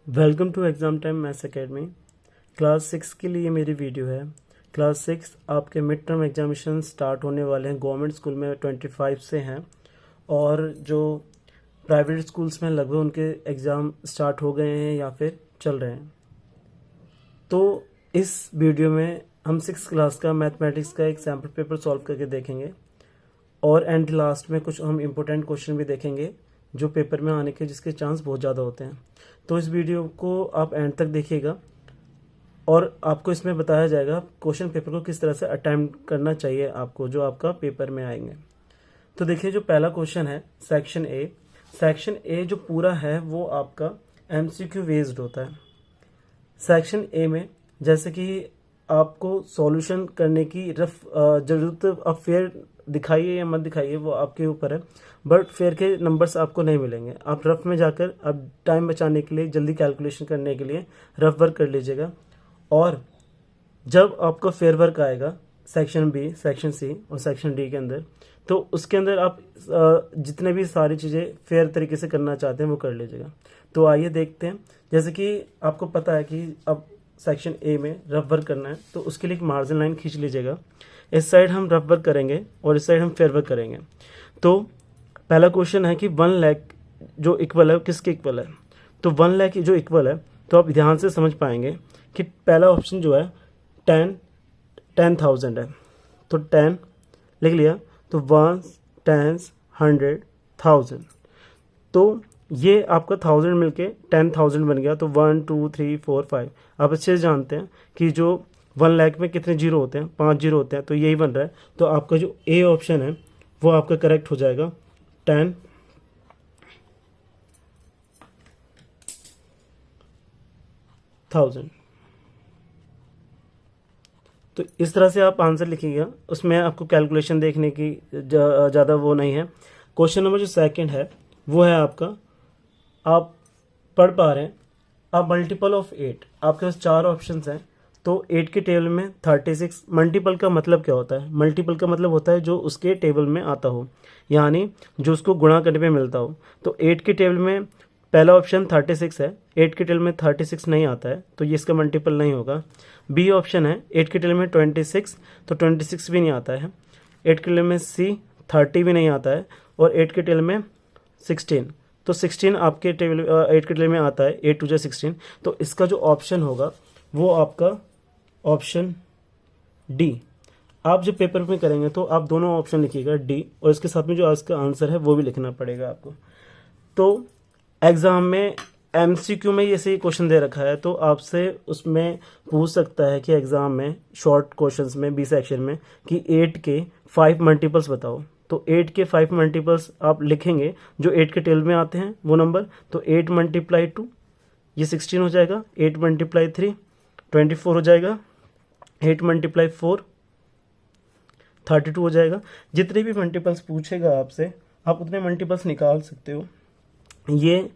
Welcome to exam time maths academy. Class 6 के लिए मेरी वीडियो है। क्लास 6 आपके मिड टर्म एग्जामिनेशन स्टार्ट होने वाले हैं। गवर्नमेंट स्कूल में 25 से हैं और जो प्राइवेट स्कूल्स में लगभग उनके एग्ज़ाम स्टार्ट हो गए हैं या फिर चल रहे हैं। तो इस वीडियो में हम 6 क्लास का मैथमेटिक्स का एक सैम्पल पेपर सॉल्व करके देखेंगे और एंड लास्ट में कुछ हम इम्पोर्टेंट क्वेश्चन भी देखेंगे जो पेपर में आने के जिसके चांस बहुत ज़्यादा होते हैं। तो इस वीडियो को आप एंड तक देखिएगा और आपको इसमें बताया जाएगा क्वेश्चन पेपर को किस तरह से अटेम्प्ट करना चाहिए आपको जो आपका पेपर में आएंगे। तो देखिए, जो पहला क्वेश्चन है सेक्शन ए जो पूरा है वो आपका एमसीक्यू बेस्ड होता है। सेक्शन ए में जैसे कि आपको सॉल्यूशन करने की रफ जरूरत, अब फेयर दिखाइए या मत दिखाइए वो आपके ऊपर है, बट फेयर के नंबर्स आपको नहीं मिलेंगे। आप रफ में जाकर अब टाइम बचाने के लिए, जल्दी कैलकुलेशन करने के लिए रफ वर्क कर लीजिएगा। और जब आपका फेयर वर्क आएगा सेक्शन बी, सेक्शन सी और सेक्शन डी के अंदर, तो उसके अंदर आप जितने भी सारी चीज़ें फेयर तरीके से करना चाहते हैं वो कर लीजिएगा। तो आइए देखते हैं। जैसे कि आपको पता है कि अब सेक्शन ए में रफ वर्क करना है, तो उसके लिए एक मार्जिन लाइन खींच लीजिएगा। इस साइड हम रफ वर्क करेंगे और इस साइड हम फेयर वर्क करेंगे। तो पहला क्वेश्चन है कि 1 लाख जो इक्वल है किसके इक्वल है। तो 1 लाख जो इक्वल है, तो आप ध्यान से समझ पाएंगे कि पहला ऑप्शन जो है 10,000 है। तो 10 लिख लिया, तो 1 10 100,000, तो ये आपका 1000 मिलके 10,000 बन गया। तो 1 2 3 4 5। आप अच्छे से जानते हैं कि जो 1 लाख में कितने जीरो होते हैं, 5 जीरो होते हैं, तो यही बन रहा है। तो आपका जो ए ऑप्शन है वो आपका करेक्ट हो जाएगा, 10,000। तो इस तरह से आप आंसर लिखिएगा, उसमें आपको कैलकुलेशन देखने की ज़्यादा वो नहीं है। क्वेश्चन नंबर जो सेकंड है वो है आपका, आप पढ़ पा रहे हैं, अब मल्टीपल ऑफ 8, आपके पास 4 ऑप्शंस हैं। तो 8 के टेबल में 36, मल्टीपल का मतलब क्या होता है? मल्टीपल का मतलब होता है जो उसके टेबल में आता हो, यानी जो उसको गुणा करने पे मिलता हो। तो 8 के टेबल में पहला ऑप्शन 36 है, 8 के टेबल में 36 नहीं आता है, तो ये इसका मल्टीपल नहीं होगा। बी ऑप्शन है 8 के टेबल में 26, तो 26 भी नहीं आता है। 8 के टेबल में सी 30 भी नहीं आता है, और 8 के टेबल में 16, तो 16 आपके टेबल 8 के टेबल में आता है, 8 2 16। तो इसका जो ऑप्शन होगा वो आपका ऑप्शन डी। आप जब पेपर में करेंगे तो आप दोनों ऑप्शन लिखिएगा डी, और इसके साथ में जो इसका आंसर है वो भी लिखना पड़ेगा आपको। तो एग्जाम में एमसीक्यू में ये सही क्वेश्चन दे रखा है, तो आपसे उसमें पूछ सकता है कि एग्जाम में शॉर्ट क्वेश्चंस में बी सेक्शन में कि 8 के 5 मल्टीपल्स बताओ। तो 8 के 5 मल्टीपल्स आप लिखेंगे जो 8 के टेबल में आते हैं वो नंबर। तो 8 × 2 ये 16 हो जाएगा, 8 × 3 24 हो जाएगा, 8 × 4 32 हो जाएगा। जितने भी मल्टीपल्स पूछेगा आपसे, आप उतने मल्टीपल्स निकाल सकते हो। ये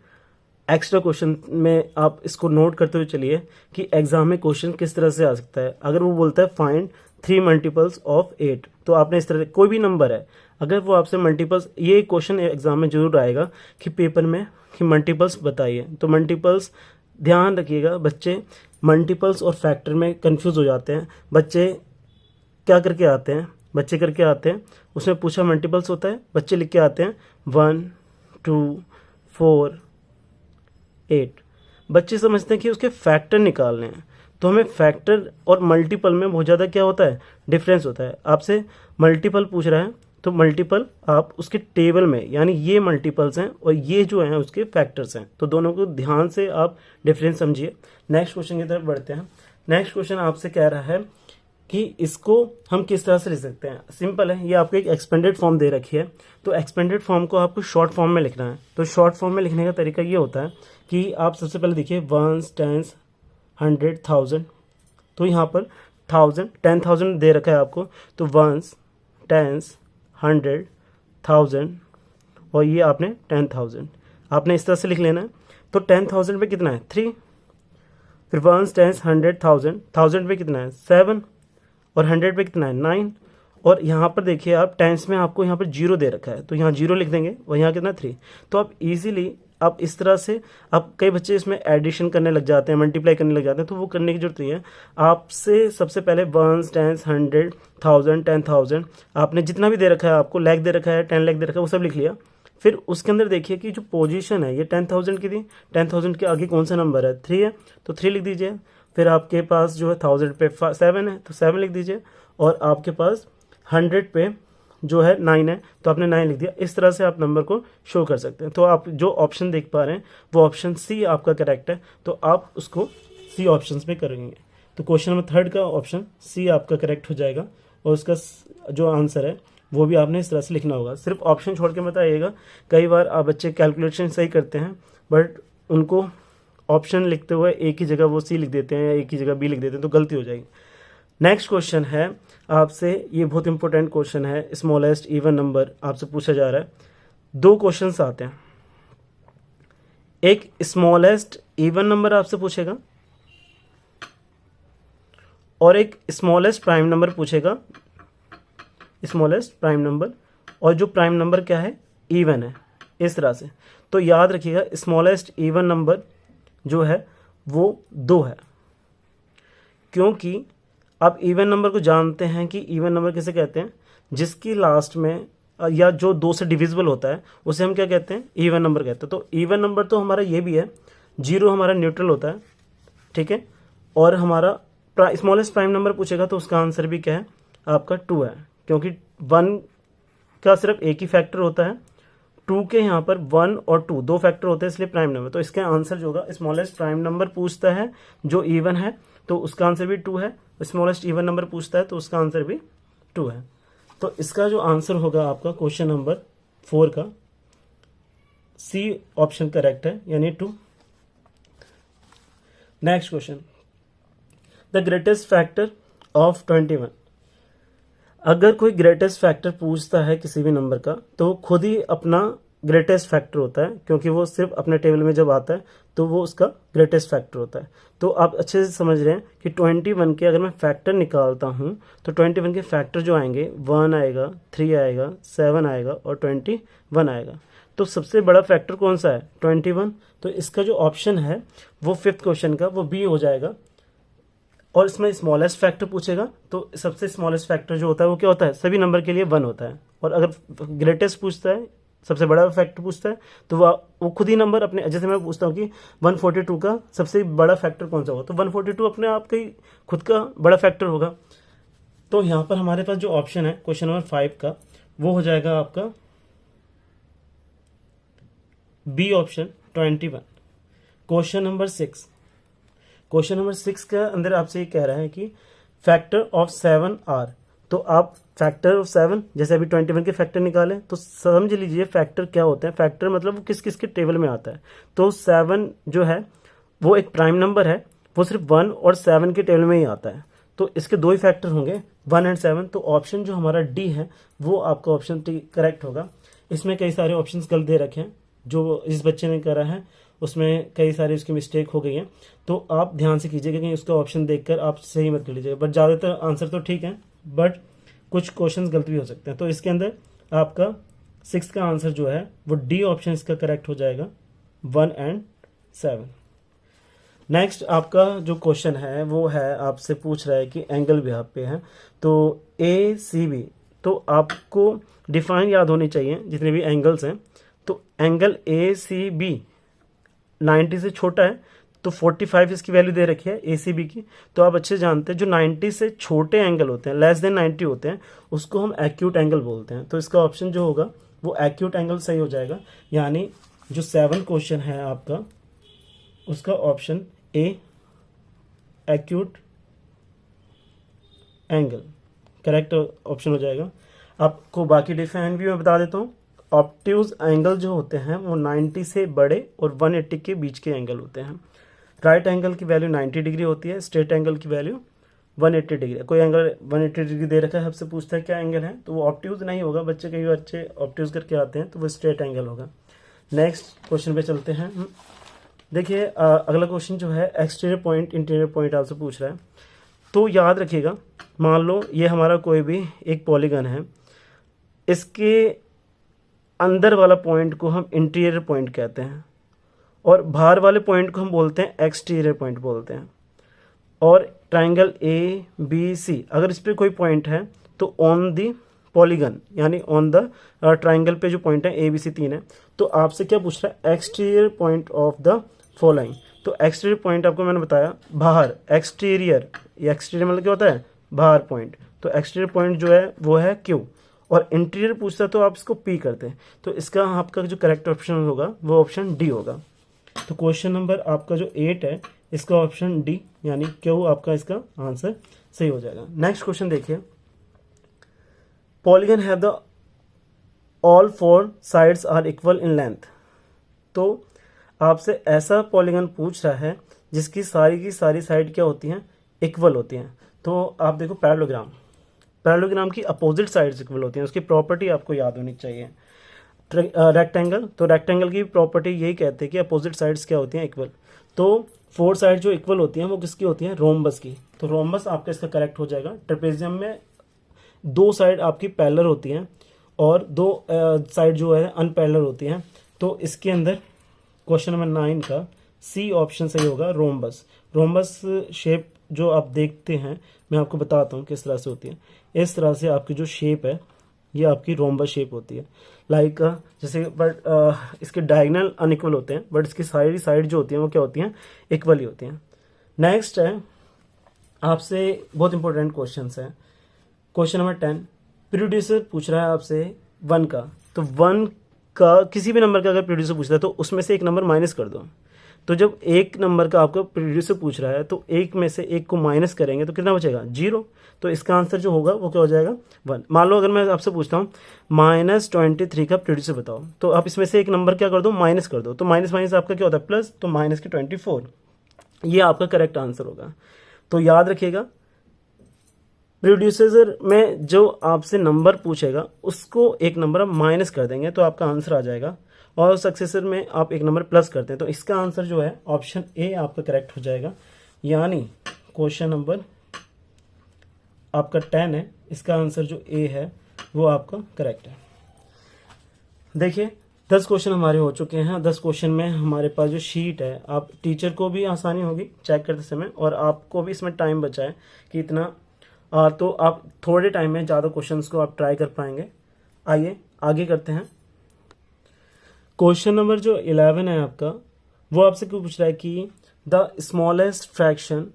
एक्स्ट्रा क्वेश्चन में आप इसको नोट करते हुए चलिए कि एग्जाम में क्वेश्चन किस तरह से आ सकता है। अगर वो बोलता है फाइंड 3 मल्टीपल्स ऑफ 8, तो आपने इस तरह कोई भी नंबर है, अगर वो आपसे मल्टीपल्स, ये क्वेश्चन एग्जाम में जरूर आएगा कि पेपर में कि मल्टीपल्स बताइए। तो मल्टीपल्स ध्यान रखिएगा, बच्चे मल्टीपल्स और फैक्टर में कंफ्यूज हो जाते हैं। बच्चे करके आते हैं, उसमें पूछा मल्टीपल्स होता है, बच्चे लिख के आते हैं 1 2 4 8। बच्चे समझते हैं कि उसके फैक्टर निकालने हैं। तो हमें फैक्टर और मल्टीपल में बहुत ज़्यादा क्या होता है, डिफरेंस होता है। आपसे मल्टीपल पूछ रहा है, तो मल्टीपल आप उसके टेबल में, यानी ये मल्टीपल्स हैं और ये जो हैं उसके फैक्टर्स हैं, तो दोनों को ध्यान से आप डिफरेंस समझिए। नेक्स्ट क्वेश्चन की तरफ बढ़ते हैं। नेक्स्ट क्वेश्चन आपसे कह रहा है कि इसको हम किस तरह से लिख सकते हैं। सिंपल है, ये आपको एक एक्सपेंडेड फॉर्म दे रखी है, तो एक्सपेंडेड फॉर्म को आपको शॉर्ट फॉर्म में लिखना है। तो शॉर्ट फॉर्म में लिखने का तरीका ये होता है कि आप सबसे पहले देखिए 1 10 100 1000, तो यहाँ पर 10,000 दे रखा है आपको, तो 1 10 100 1000 और ये आपने 10,000 आपने इस तरह से लिख लेना है। तो 10,000 पे कितना है 3, फिर 1 10 100 1000, 1000 पे कितना है 7, और 100 पे कितना है 9, और यहाँ पर देखिए आप टेंस में आपको यहाँ पर जीरो दे रखा है, तो यहाँ जीरो लिख देंगे और यहाँ कितना 3। तो आप इजीली आप इस तरह से, आप कई बच्चे इसमें एडिशन करने लग जाते हैं, मल्टीप्लाई करने लग जाते हैं, तो वो करने की जरूरत नहीं है। आपसे सबसे पहले वंस, टेंस, 100, 1000, 10,000 आपने जितना भी दे रखा है, आपको लाख दे रखा है, 10 लाख दे रखा है, वो सब लिख लिया। फिर उसके अंदर देखिए कि जो पोजीशन है ये 10,000 की थी, 10,000 के आगे कौन सा नंबर है, 3 है, तो 3 लिख दीजिए। फिर आपके पास जो है 1000 पे 7 है, तो 7 लिख दीजिए। और आपके पास 100 पे जो है 9 है, तो आपने 9 लिख दिया। इस तरह से आप नंबर को शो कर सकते हैं। तो आप जो ऑप्शन देख पा रहे हैं वो ऑप्शन सी आपका करेक्ट है, तो आप उसको सी ऑप्शन पे करेंगे। तो क्वेश्चन नंबर 3 का ऑप्शन सी आपका करेक्ट हो जाएगा, और उसका जो आंसर है वो भी आपने इस तरह से लिखना होगा। सिर्फ ऑप्शन छोड़ के मत आइएगा, कई बार आप बच्चे कैलकुलेशन सही करते हैं बट उनको ऑप्शन लिखते हुए एक ही जगह वो सी लिख देते हैं या एक ही जगह बी लिख देते हैं, तो गलती हो जाएगी। नेक्स्ट क्वेश्चन है आपसे, ये बहुत इंपॉर्टेंट क्वेश्चन है, स्मॉलेस्ट इवन नंबर आपसे पूछा जा रहा है। 2 क्वेश्चंस आते हैं, एक स्मॉलेस्ट इवन नंबर आपसे पूछेगा और एक स्मॉलेस्ट प्राइम नंबर पूछेगा, स्मॉलेस्ट प्राइम नंबर, और जो प्राइम नंबर क्या है, इवन है, इस तरह से। तो याद रखिएगा स्मॉलेस्ट इवन नंबर जो है वो 2 है, क्योंकि आप इवन नंबर को जानते हैं कि इवन नंबर किसे कहते हैं, जिसकी लास्ट में या जो 2 से डिविजिबल होता है उसे हम क्या कहते हैं, इवन नंबर कहते हैं। तो इवन नंबर तो हमारा ये भी है, 0 हमारा न्यूट्रल होता है, ठीक है। और हमारा स्मॉलेस्ट प्राइम नंबर पूछेगा तो उसका आंसर भी क्या है आपका 2 है, क्योंकि 1 का सिर्फ एक ही फैक्टर होता है, 2 के यहाँ पर 1 और 2 2 फैक्टर होते हैं, इसलिए प्राइम नंबर। तो इसका आंसर जो होगा, स्मॉलेस्ट प्राइम नंबर पूछता है जो इवन है तो उसका आंसर भी 2 है, स्मॉलेस्ट इवन नंबर पूछता है तो उसका आंसर भी 2 है। तो इसका जो आंसर होगा आपका क्वेश्चन नंबर 4 का, सी ऑप्शन करेक्ट है, यानी 2। Next question, the greatest factor of 21। अगर कोई ग्रेटेस्ट फैक्टर पूछता है किसी भी नंबर का तो खुद ही अपना ग्रेटेस्ट फैक्टर होता है, क्योंकि वो सिर्फ अपने टेबल में जब आता है तो वो उसका ग्रेटेस्ट फैक्टर होता है। तो आप अच्छे से समझ रहे हैं कि 21 के अगर मैं फैक्टर निकालता हूं तो 21 के फैक्टर जो आएंगे, 1 आएगा, 3 आएगा, 7 आएगा और 21 आएगा। तो सबसे बड़ा फैक्टर कौन सा है, 21। तो इसका जो ऑप्शन है वो 5th क्वेश्चन का वो बी हो जाएगा। और इसमें स्मॉलेस्ट फैक्टर पूछेगा तो सबसे स्मॉलेस्ट फैक्टर जो होता है वो क्या होता है, सभी नंबर के लिए 1 होता है। और अगर ग्रेटेस्ट पूछता है, सबसे बड़ा फैक्टर पूछता है, तो वो खुद ही नंबर अपने, जैसे मैं पूछता हूँ कि 142 का सबसे बड़ा फैक्टर कौन सा होगा, तो 142 अपने आप का ही खुद का बड़ा फैक्टर होगा। तो यहाँ पर हमारे पास जो ऑप्शन है क्वेश्चन नंबर 5 का वो हो जाएगा आपका b option 21। Question number 6, question number 6 का अंदर आपसे ये कह रहा है कि फैक्टर ऑफ 7 आर। तो आप फैक्टर ऑफ 7, जैसे अभी 21 के फैक्टर निकालें तो समझ लीजिए फैक्टर क्या होते हैं। फैक्टर मतलब वो किस किस के टेबल में आता है। तो 7 जो है वो एक प्राइम नंबर है, वो सिर्फ 1 और 7 के टेबल में ही आता है। तो इसके 2 ही फैक्टर होंगे, 1 एंड 7। तो ऑप्शन जो हमारा डी है वो आपका ऑप्शन डी करेक्ट होगा। इसमें कई सारे ऑप्शन गलत दे रखे हैं, जो इस बच्चे ने करा है उसमें कई सारी उसकी मिस्टेक हो गई है। तो आप ध्यान से कीजिएगा कि उसका ऑप्शन देखकर आप सही मत कर लीजिएगा। बट ज़्यादातर आंसर तो ठीक है, बट कुछ क्वेश्चन गलत भी हो सकते हैं। तो इसके अंदर आपका 6 का आंसर जो है वो डी ऑप्शन इसका करेक्ट हो जाएगा, 1 एंड 7। नेक्स्ट आपका जो क्वेश्चन है वो है, आपसे पूछ रहा है कि एंगल भी आप पे है, तो ए सी बी। तो आपको डिफाइन याद होनी चाहिए जितने भी एंगल्स हैं। तो एंगल ए सी बी 90 से छोटा है, तो 45 इसकी वैल्यू दे रखी है ए सी बी की। तो आप अच्छे जानते हैं जो 90 से छोटे एंगल होते हैं, लेस देन 90 होते हैं, उसको हम एक्यूट एंगल बोलते हैं। तो इसका ऑप्शन जो होगा वो एक्यूट एंगल सही हो जाएगा। यानी जो 7 क्वेश्चन है आपका, उसका option A acute angle correct option हो जाएगा। आपको बाकी डिफाइन भी मैं बता देता हूँ। ऑब्ट्यूज एंगल जो होते हैं वो 90 से बड़े और 180 के बीच के एंगल होते हैं। राइट एंगल की वैल्यू 90 डिग्री होती है, स्ट्रेट एंगल की वैल्यू 180 डिग्री। कोई एंगल 180 डिग्री दे रखा है, आपसे पूछता है क्या एंगल है, तो वो ऑब्ट्यूज नहीं होगा। बच्चे कई अच्छे ऑब्ट्यूज करके आते हैं तो वो स्ट्रेट एंगल होगा। नेक्स्ट क्वेश्चन पे चलते हैं। देखिए अगला क्वेश्चन जो है एक्सटीरियर पॉइंट इंटीरियर पॉइंट आपसे पूछ रहा है। तो याद रखिएगा, मान लो ये हमारा कोई भी एक पॉलीगन है, इसके अंदर वाला पॉइंट को हम इंटीरियर पॉइंट कहते हैं और बाहर वाले पॉइंट को हम बोलते हैं एक्सटीरियर पॉइंट बोलते हैं। और ट्राइंगल ए बी सी, अगर इस पर कोई पॉइंट है तो ऑन दी पॉलीगन, यानी ऑन द ट्राइंगल पे जो पॉइंट है ए बी सी 3 है, तो आपसे क्या पूछ रहा है, exterior point of the following. तो एक्सटीरियर पॉइंट आपको मैंने बताया बाहर, एक्सटीरियर, ये एक्सटीरियर मतलब क्या होता है, बाहर पॉइंट, तो एक्सटीरियर पॉइंट जो है वो है क्यू। और इंटीरियर पूछता है तो आप इसको पी करते हैं, तो इसका आपका जो करेक्ट ऑप्शन होगा वो ऑप्शन डी होगा। तो क्वेश्चन नंबर आपका जो 8 है इसका ऑप्शन डी यानी क्यू आपका इसका आंसर सही हो जाएगा। नेक्स्ट क्वेश्चन देखिए, polygon have the all 4 sides are equal in length. तो आपसे ऐसा पॉलीगन पूछ रहा है जिसकी सारी की सारी साइड क्या होती हैं, इक्वल होती हैं। तो आप देखो पैरेललोग्राम, पैरेललोग्राम की अपोजिट साइड्स इक्वल होती हैं, उसकी प्रॉपर्टी आपको याद होनी चाहिए। रेक्टेंगल, तो रेक्टेंगल की प्रॉपर्टी यही कहते हैं कि अपोजिट साइड्स क्या होती हैं, इक्वल। तो 4 साइड जो इक्वल होती हैं वो किसकी होती हैं, रोम्बस की। तो रोम्बस आपका इसका करेक्ट हो जाएगा। ट्रेपेजियम में 2 साइड आपकी पैरेलल होती हैं और 2 साइड जो है अनपैरेलल होती हैं। तो इसके अंदर क्वेश्चन नंबर 9 का सी ऑप्शन सही होगा, रोम्बस। रोम्बस शेप जो आप देखते हैं मैं आपको बताता हूँ किस तरह से होती है। इस तरह से आपकी जो शेप है ये आपकी रोम्बस शेप होती है। लाइक जैसे बट इसके डायगोनल अनइक्वल होते हैं, बट इसकी सारी साइड जो होती हैं वो क्या होती हैं, इक्वल ही होती हैं। नेक्स्ट है आपसे बहुत इंपॉर्टेंट क्वेश्चन है, क्वेश्चन नंबर 10। प्रोड्यूसर पूछ रहा है आपसे 1 का, तो 1 का किसी भी नंबर का अगर प्रोड्यूसर पूछ रहा है तो उसमें से एक नंबर माइनस कर दो। तो जब एक नंबर का आपका प्रोड्यूसर पूछ रहा है तो एक में से एक को माइनस करेंगे तो कितना बचेगा, 0। तो इसका आंसर जो होगा वो क्या हो जाएगा, 1। मान लो अगर मैं आपसे पूछता हूँ -23 का प्रोड्यूसर बताओ, तो आप इसमें से एक नंबर क्या कर दो, माइनस कर दो। तो माइनस माइनस आपका क्या होता है, प्लस, तो माइनस के 24, ये आपका करेक्ट आंसर होगा। तो याद रखिएगा, प्रोड्यूसर में जो आपसे नंबर पूछेगा उसको एक नंबर आप माइनस कर देंगे तो आपका आंसर आ जाएगा, और सक्सेसर में आप एक नंबर प्लस करते हैं तो इसका आंसर जो है ऑप्शन ए आपका करेक्ट हो जाएगा। यानी क्वेश्चन नंबर आपका 10 है, इसका आंसर जो ए है वो आपका करेक्ट है। देखिए 10 क्वेश्चन हमारे हो चुके हैं। 10 क्वेश्चन में हमारे पास जो शीट है, आप टीचर को भी आसानी होगी चेक करते समय और आपको भी इसमें टाइम बचा है कि इतना तो आप थोड़े टाइम में ज़्यादा क्वेश्चंस को आप ट्राई कर पाएंगे। आइए आगे करते हैं। क्वेश्चन नंबर जो 11 है आपका, वो आपसे क्यों पूछ रहा है कि the smallest fraction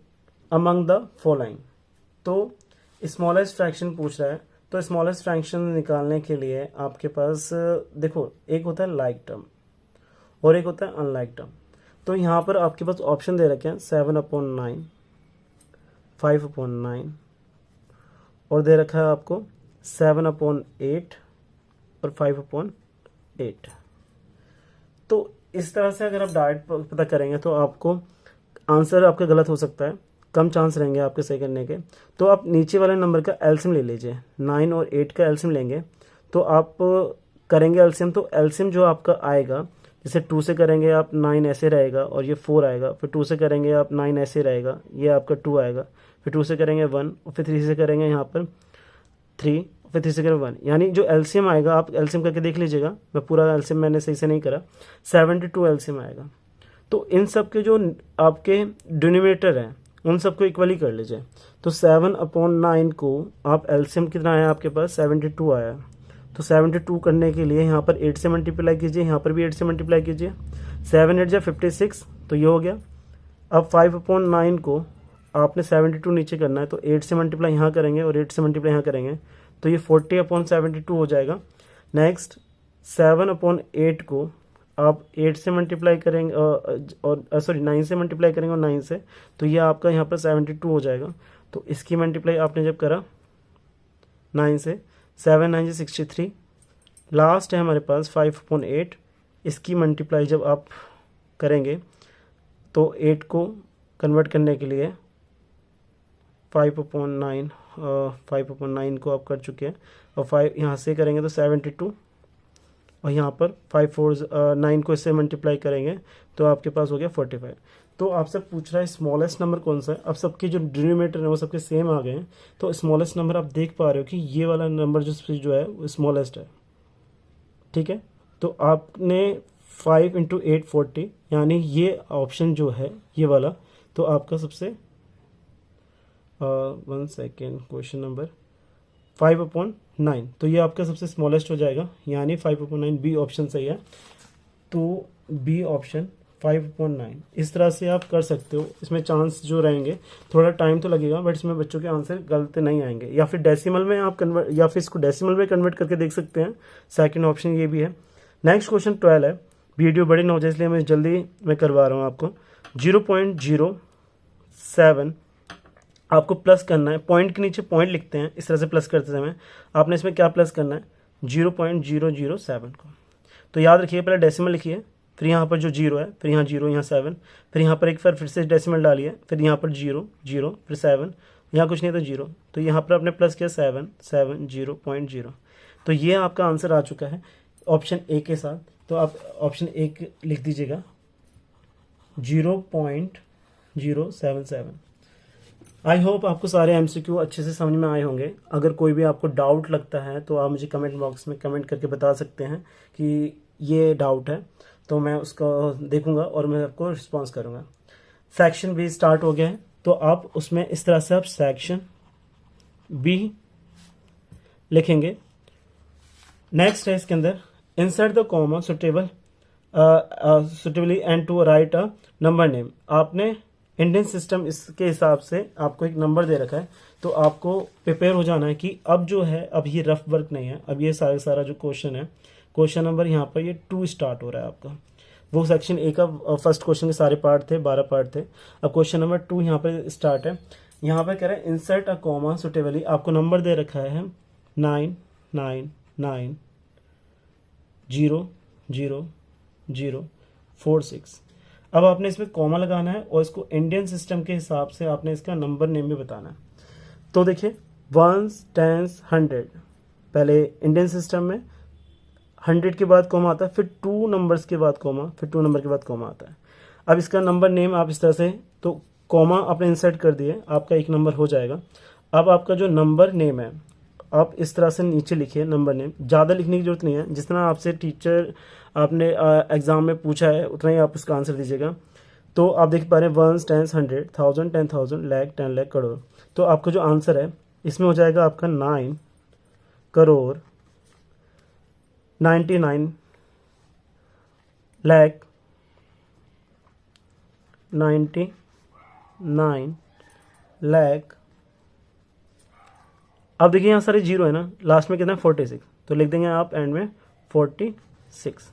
among the following. तो स्मॉलेस्ट फ्रैक्शन पूछ रहा है, तो स्मॉलेस्ट फ्रैक्शन निकालने के लिए आपके पास देखो एक होता है लाइक टर्म और एक होता है अनलाइक टर्म। तो यहाँ पर आपके पास ऑप्शन दे रखे हैं 7/9, 5/9 और दे रखा है आपको 7/8 और 5/8। तो इस तरह से अगर आप डायरेक्ट पता करेंगे तो आपको आंसर आपका गलत हो सकता है, कम चांस रहेंगे आपके सही करने के। तो आप नीचे वाले नंबर का एलसीएम ले लीजिए, 9 और 8 का एलसीएम लेंगे तो आप करेंगे एलसीएम, तो एलसीएम जो आपका आएगा, जैसे 2 से करेंगे आप 9 ऐसे रहेगा और ये 4 आएगा, फिर 2 से करेंगे आप 9 ऐसे रहेगा, ये आपका 2 आएगा, फिर 2 से करेंगे 1 और फिर 3 से करेंगे यहाँ पर 3, फिर 3 से करेंगे 1। यानी जो एलसीएम आएगा आप एलसीएम करके देख लीजिएगा, मैं पूरा एलसीएम मैंने सही से नहीं करा, 72 एलसीएम आएगा। तो इन सब के जो आपके डिनोमिनेटर हैं उन सबको इक्वली कर लीजिए। तो 7/9 को आप एलसीएम कितना आया आपके पास, 72 आया। तो 72 करने के लिए यहाँ पर 8 से मल्टीप्लाई कीजिए, यहाँ पर भी 8 से मल्टीप्लाई कीजिए, 7 8 जा 56, तो ये हो गया। अब 5/9 को आपने 72 नीचे करना है तो 8 से मल्टीप्लाई यहाँ करेंगे और 8 से मल्टीप्लाई यहाँ करेंगे तो ये 40/72 हो जाएगा। नेक्स्ट 7/8 को आप 8 से मल्टीप्लाई करेंगे और सॉरी 9 से मल्टीप्लाई करेंगे और 9 से, तो ये आपका यहाँ पर 72 हो जाएगा। तो इसकी मल्टीप्लाई आपने जब करा 9 से, 7 9 से 63, लास्ट है हमारे पास 5/8, इसकी मल्टीप्लाई जब आप करेंगे तो 8 को कन्वर्ट करने के लिए 5/9 को आप कर चुके हैं और 5 यहाँ से करेंगे तो 72 और यहाँ पर 9 को इससे मल्टीप्लाई करेंगे तो आपके पास हो गया 45। तो आपसे पूछ रहा है स्मॉलेस्ट नंबर कौन सा है। अब सबके जो डिनोमिनेटर है वो सबके सेम आ गए हैं, तो स्मॉलेस्ट नंबर आप देख पा रहे हो कि ये वाला नंबर जो है वो स्मॉलेस्ट है, ठीक है। तो आपने 5 इंटू 8 40, यानी ये ऑप्शन जो है ये वाला, तो आपका सबसे 1 सेकेंड, क्वेश्चन नंबर 5/9, तो ये आपका सबसे स्मॉलेस्ट हो जाएगा, यानी 5/9 बी ऑप्शन सही है। तो बी ऑप्शन 5/9, इस तरह से आप कर सकते हो। इसमें चांस जो रहेंगे, थोड़ा टाइम तो लगेगा, बट इसमें बच्चों के आंसर गलत नहीं आएंगे। या फिर डेसिमल में आप कन्वर्ट, या फिर इसको डेसिमल में कन्वर्ट करके देख सकते हैं, सेकंड ऑप्शन ये भी है। नेक्स्ट क्वेश्चन 12 है। वीडियो बड़ी ना हो जाए इसलिए मैं जल्दी में करवा रहा हूँ आपको। 0.07 आपको प्लस करना है, पॉइंट के नीचे पॉइंट लिखते हैं इस तरह से प्लस करते समय। आपने इसमें क्या प्लस करना है, 0.007 को। तो याद रखिए, पहले डेसिमल लिखिए, फिर यहाँ पर जो 0 है, फिर यहाँ 0, यहाँ 7, फिर यहाँ पर एक फिर से डेसिमल डालिए, फिर यहाँ पर 0 0, फिर 7, यहाँ कुछ नहीं तो 0, तो यहाँ पर आपने प्लस किया 7 7 0.0। तो ये आपका आंसर आ चुका है ऑप्शन ए के साथ। तो आप ऑप्शन ए लिख दीजिएगा 0.077। आई होप आपको सारे एमसीक्यू अच्छे से समझ में आए होंगे। अगर कोई भी आपको डाउट लगता है तो आप मुझे कमेंट बॉक्स में कमेंट करके बता सकते हैं कि ये डाउट है, तो मैं उसका देखूंगा और मैं आपको रिस्पॉन्स करूंगा। सेक्शन बी स्टार्ट हो गया है, तो आप उसमें इस तरह से आप सेक्शन बी लिखेंगे। नेक्स्ट है इसके अंदर, insert the comma suitably and to write a number name. आपने इंडियन सिस्टम इसके हिसाब से आपको एक नंबर दे रखा है, तो आपको प्रिपेयर हो जाना है कि अब जो है, अब ये रफ वर्क नहीं है, अब ये सारा जो क्वेश्चन है, क्वेश्चन नंबर यहाँ पर ये 2 स्टार्ट हो रहा है आपका। वो सेक्शन ए का फर्स्ट क्वेश्चन के सारे पार्ट थे, 12 पार्ट थे। अब क्वेश्चन नंबर 2 यहाँ पर स्टार्ट है। यहाँ पर कह रहा है इंसर्ट अ कॉमा सुटेबली, आपको नंबर दे रखा है 9 9 9 0 0 0 4 6। अब आपने इसमें कॉमा लगाना है और इसको इंडियन सिस्टम के हिसाब से आपने इसका नंबर नेम भी बताना है। तो देखिए 1s 10s 100, पहले इंडियन सिस्टम में 100 के बाद कॉमा आता है, फिर 2 नंबर्स के बाद कॉमा, फिर 2 नंबर के बाद कॉमा आता है। अब इसका नंबर नेम आप इस तरह से, तो कॉमा आपने इंसर्ट कर दिए, आपका एक नंबर हो जाएगा। अब आपका जो नंबर नेम है आप इस तरह से नीचे लिखिए नंबर नेम, ज़्यादा लिखने की जरूरत नहीं है, जितना आपसे टीचर आपने एग्जाम में पूछा है उतना ही आप उसका आंसर दीजिएगा। तो आप देख पा रहे हैं 1s 10s 100 1000 10,000 लाख 10 लाख करोड़। तो आपका जो आंसर है इसमें हो जाएगा आपका 9 करोड़ 99 लाख 99 लाख। अब देखिए यहाँ सारे जीरो है ना, लास्ट में कितना है 46, तो लिख देंगे आप एंड में 46।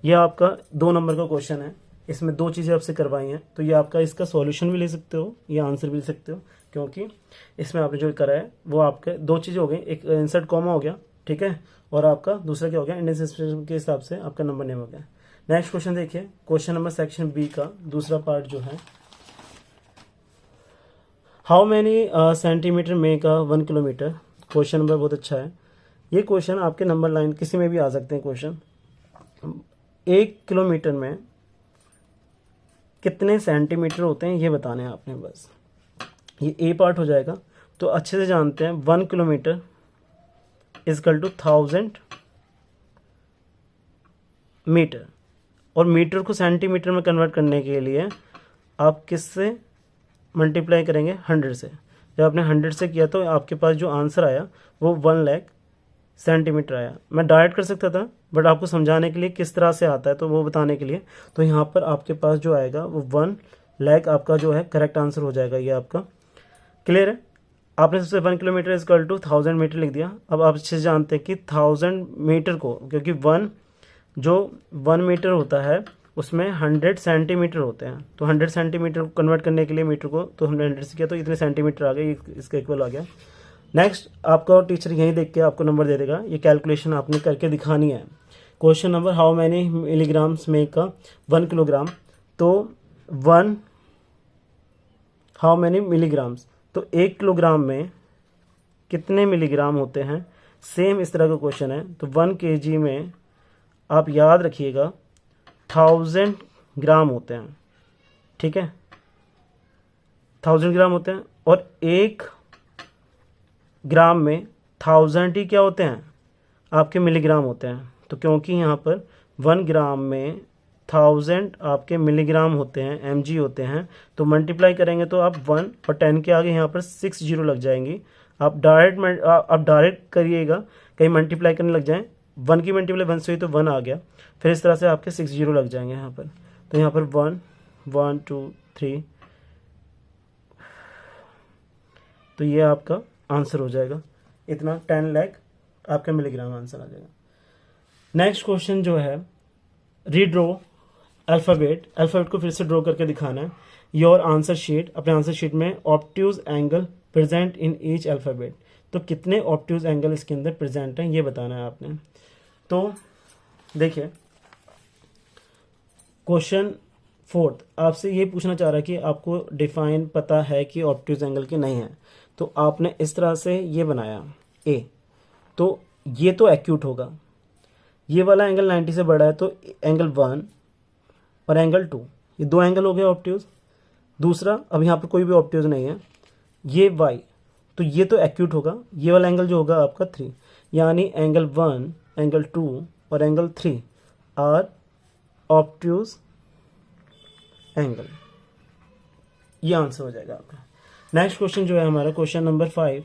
ये आपका 2 नंबर का क्वेश्चन है, इसमें 2 चीज़ें आपसे करवाई हैं, तो ये आपका इसका सॉल्यूशन भी ले सकते हो, ये आंसर भी ले सकते हो, क्योंकि इसमें आपने जो करा है वो आपके 2 चीज़ें हो गई, एक इंसर्ट कॉमा हो गया, ठीक है, और आपका दूसरा क्या हो गया, इंडियन सिस्टम के हिसाब से आपका नंबर नेम हो गया। नेक्स्ट क्वेश्चन देखिए, क्वेश्चन नंबर सेक्शन बी का दूसरा पार्ट जो है, how many centimetre make 1 kilometre. Question number बहुत अच्छा है। ये क्वेश्चन आपके नंबर लाइन किसी में भी आ सकते हैं क्वेश्चन। 1 किलोमीटर में कितने सेंटीमीटर होते हैं ये बताने हैं आपने, बस ये ए पार्ट हो जाएगा। तो अच्छे से जानते हैं 1 किलोमीटर इजकल टू 1000 मीटर, और मीटर को सेंटीमीटर में कन्वर्ट करने के लिए आप किससे मल्टीप्लाई करेंगे, 100 से। जब आपने 100 से किया तो आपके पास जो आंसर आया वो 1 लाख सेंटीमीटर आया। मैं डायरेक्ट कर सकता था, बट आपको समझाने के लिए किस तरह से आता है तो वो बताने के लिए, तो यहाँ पर आपके पास जो आएगा वो 1 लाख आपका जो है करेक्ट आंसर हो जाएगा। ये आपका क्लियर है। आपने सबसे 1 किलोमीटर इजकल टू 1000 मीटर लिख दिया। अब आप अच्छे से जानते हैं कि 1000 मीटर को, क्योंकि 1 मीटर होता है उसमें 100 सेंटीमीटर होते हैं, तो 100 सेंटीमीटर को कन्वर्ट करने के लिए मीटर को, तो हमने 100 से किया तो इतने सेंटीमीटर आ गए, इसका इक्वल आ गया। नेक्स्ट आपका टीचर यहीं देख के आपको नंबर दे देगा, ये कैलकुलेशन आपने करके दिखानी है। Question number, how many milligrams make 1 kilogram. तो 1 हाउ मैनी मिलीग्राम्स, तो 1 किलोग्राम में कितने मिलीग्राम होते हैं, सेम इस तरह का क्वेश्चन है। तो 1 kg में आप याद रखिएगा 1000 ग्राम होते हैं, ठीक है, 1000 ग्राम होते हैं, और 1 ग्राम में 1000 ही क्या होते हैं, आपके मिलीग्राम होते हैं। तो क्योंकि यहाँ पर 1 ग्राम में 1000 आपके मिलीग्राम होते हैं, mg होते हैं, तो मल्टीप्लाई करेंगे तो आप 1 और 10 के आगे यहाँ पर 6 जीरो लग जाएंगी। आप डायरेक्ट करिएगा, कहीं मल्टीप्लाई करने लग जाएं, 1 की मल्टीप्लाई 1 से हुई तो 1 आ गया, फिर इस तरह से आपके 6 जीरो लग जाएंगे यहाँ पर। तो यहाँ पर 1 1 2 3, तो ये आपका आंसर हो जाएगा, इतना 10 लाख आपका मिलीग्राम आंसर आ जाएगा। नेक्स्ट क्वेश्चन जो है, रीड्रो अल्फ़ाबेट को फिर से ड्रॉ करके दिखाना है। योर आंसर शीट, अपने आंसर शीट में obtuse angle present in each alphabet, तो कितने ऑब्ट्यूज एंगल इसके अंदर प्रेजेंट हैं ये बताना है आपने। तो देखिए क्वेश्चन 4 आपसे ये पूछना चाह रहा है कि आपको डिफाइन पता है कि ऑब्ट्यूज एंगल की नहीं है, तो आपने इस तरह से ये बनाया ए, तो ये तो एक्यूट होगा, ये वाला एंगल 90 से बड़ा है तो एंगल 1 और एंगल 2, ये 2 एंगल हो गए ऑब्ट्यूज। दूसरा, अब यहाँ पर कोई भी ऑब्ट्यूज नहीं है, ये y, तो ये तो एक्यूट होगा, ये वाला एंगल जो होगा आपका 3, यानी एंगल 1, एंगल 2 और एंगल 3 आर ऑब्ट्यूज एंगल। ये आंसर हो जाएगा आपका। नेक्स्ट क्वेश्चन जो है हमारा, question number 5,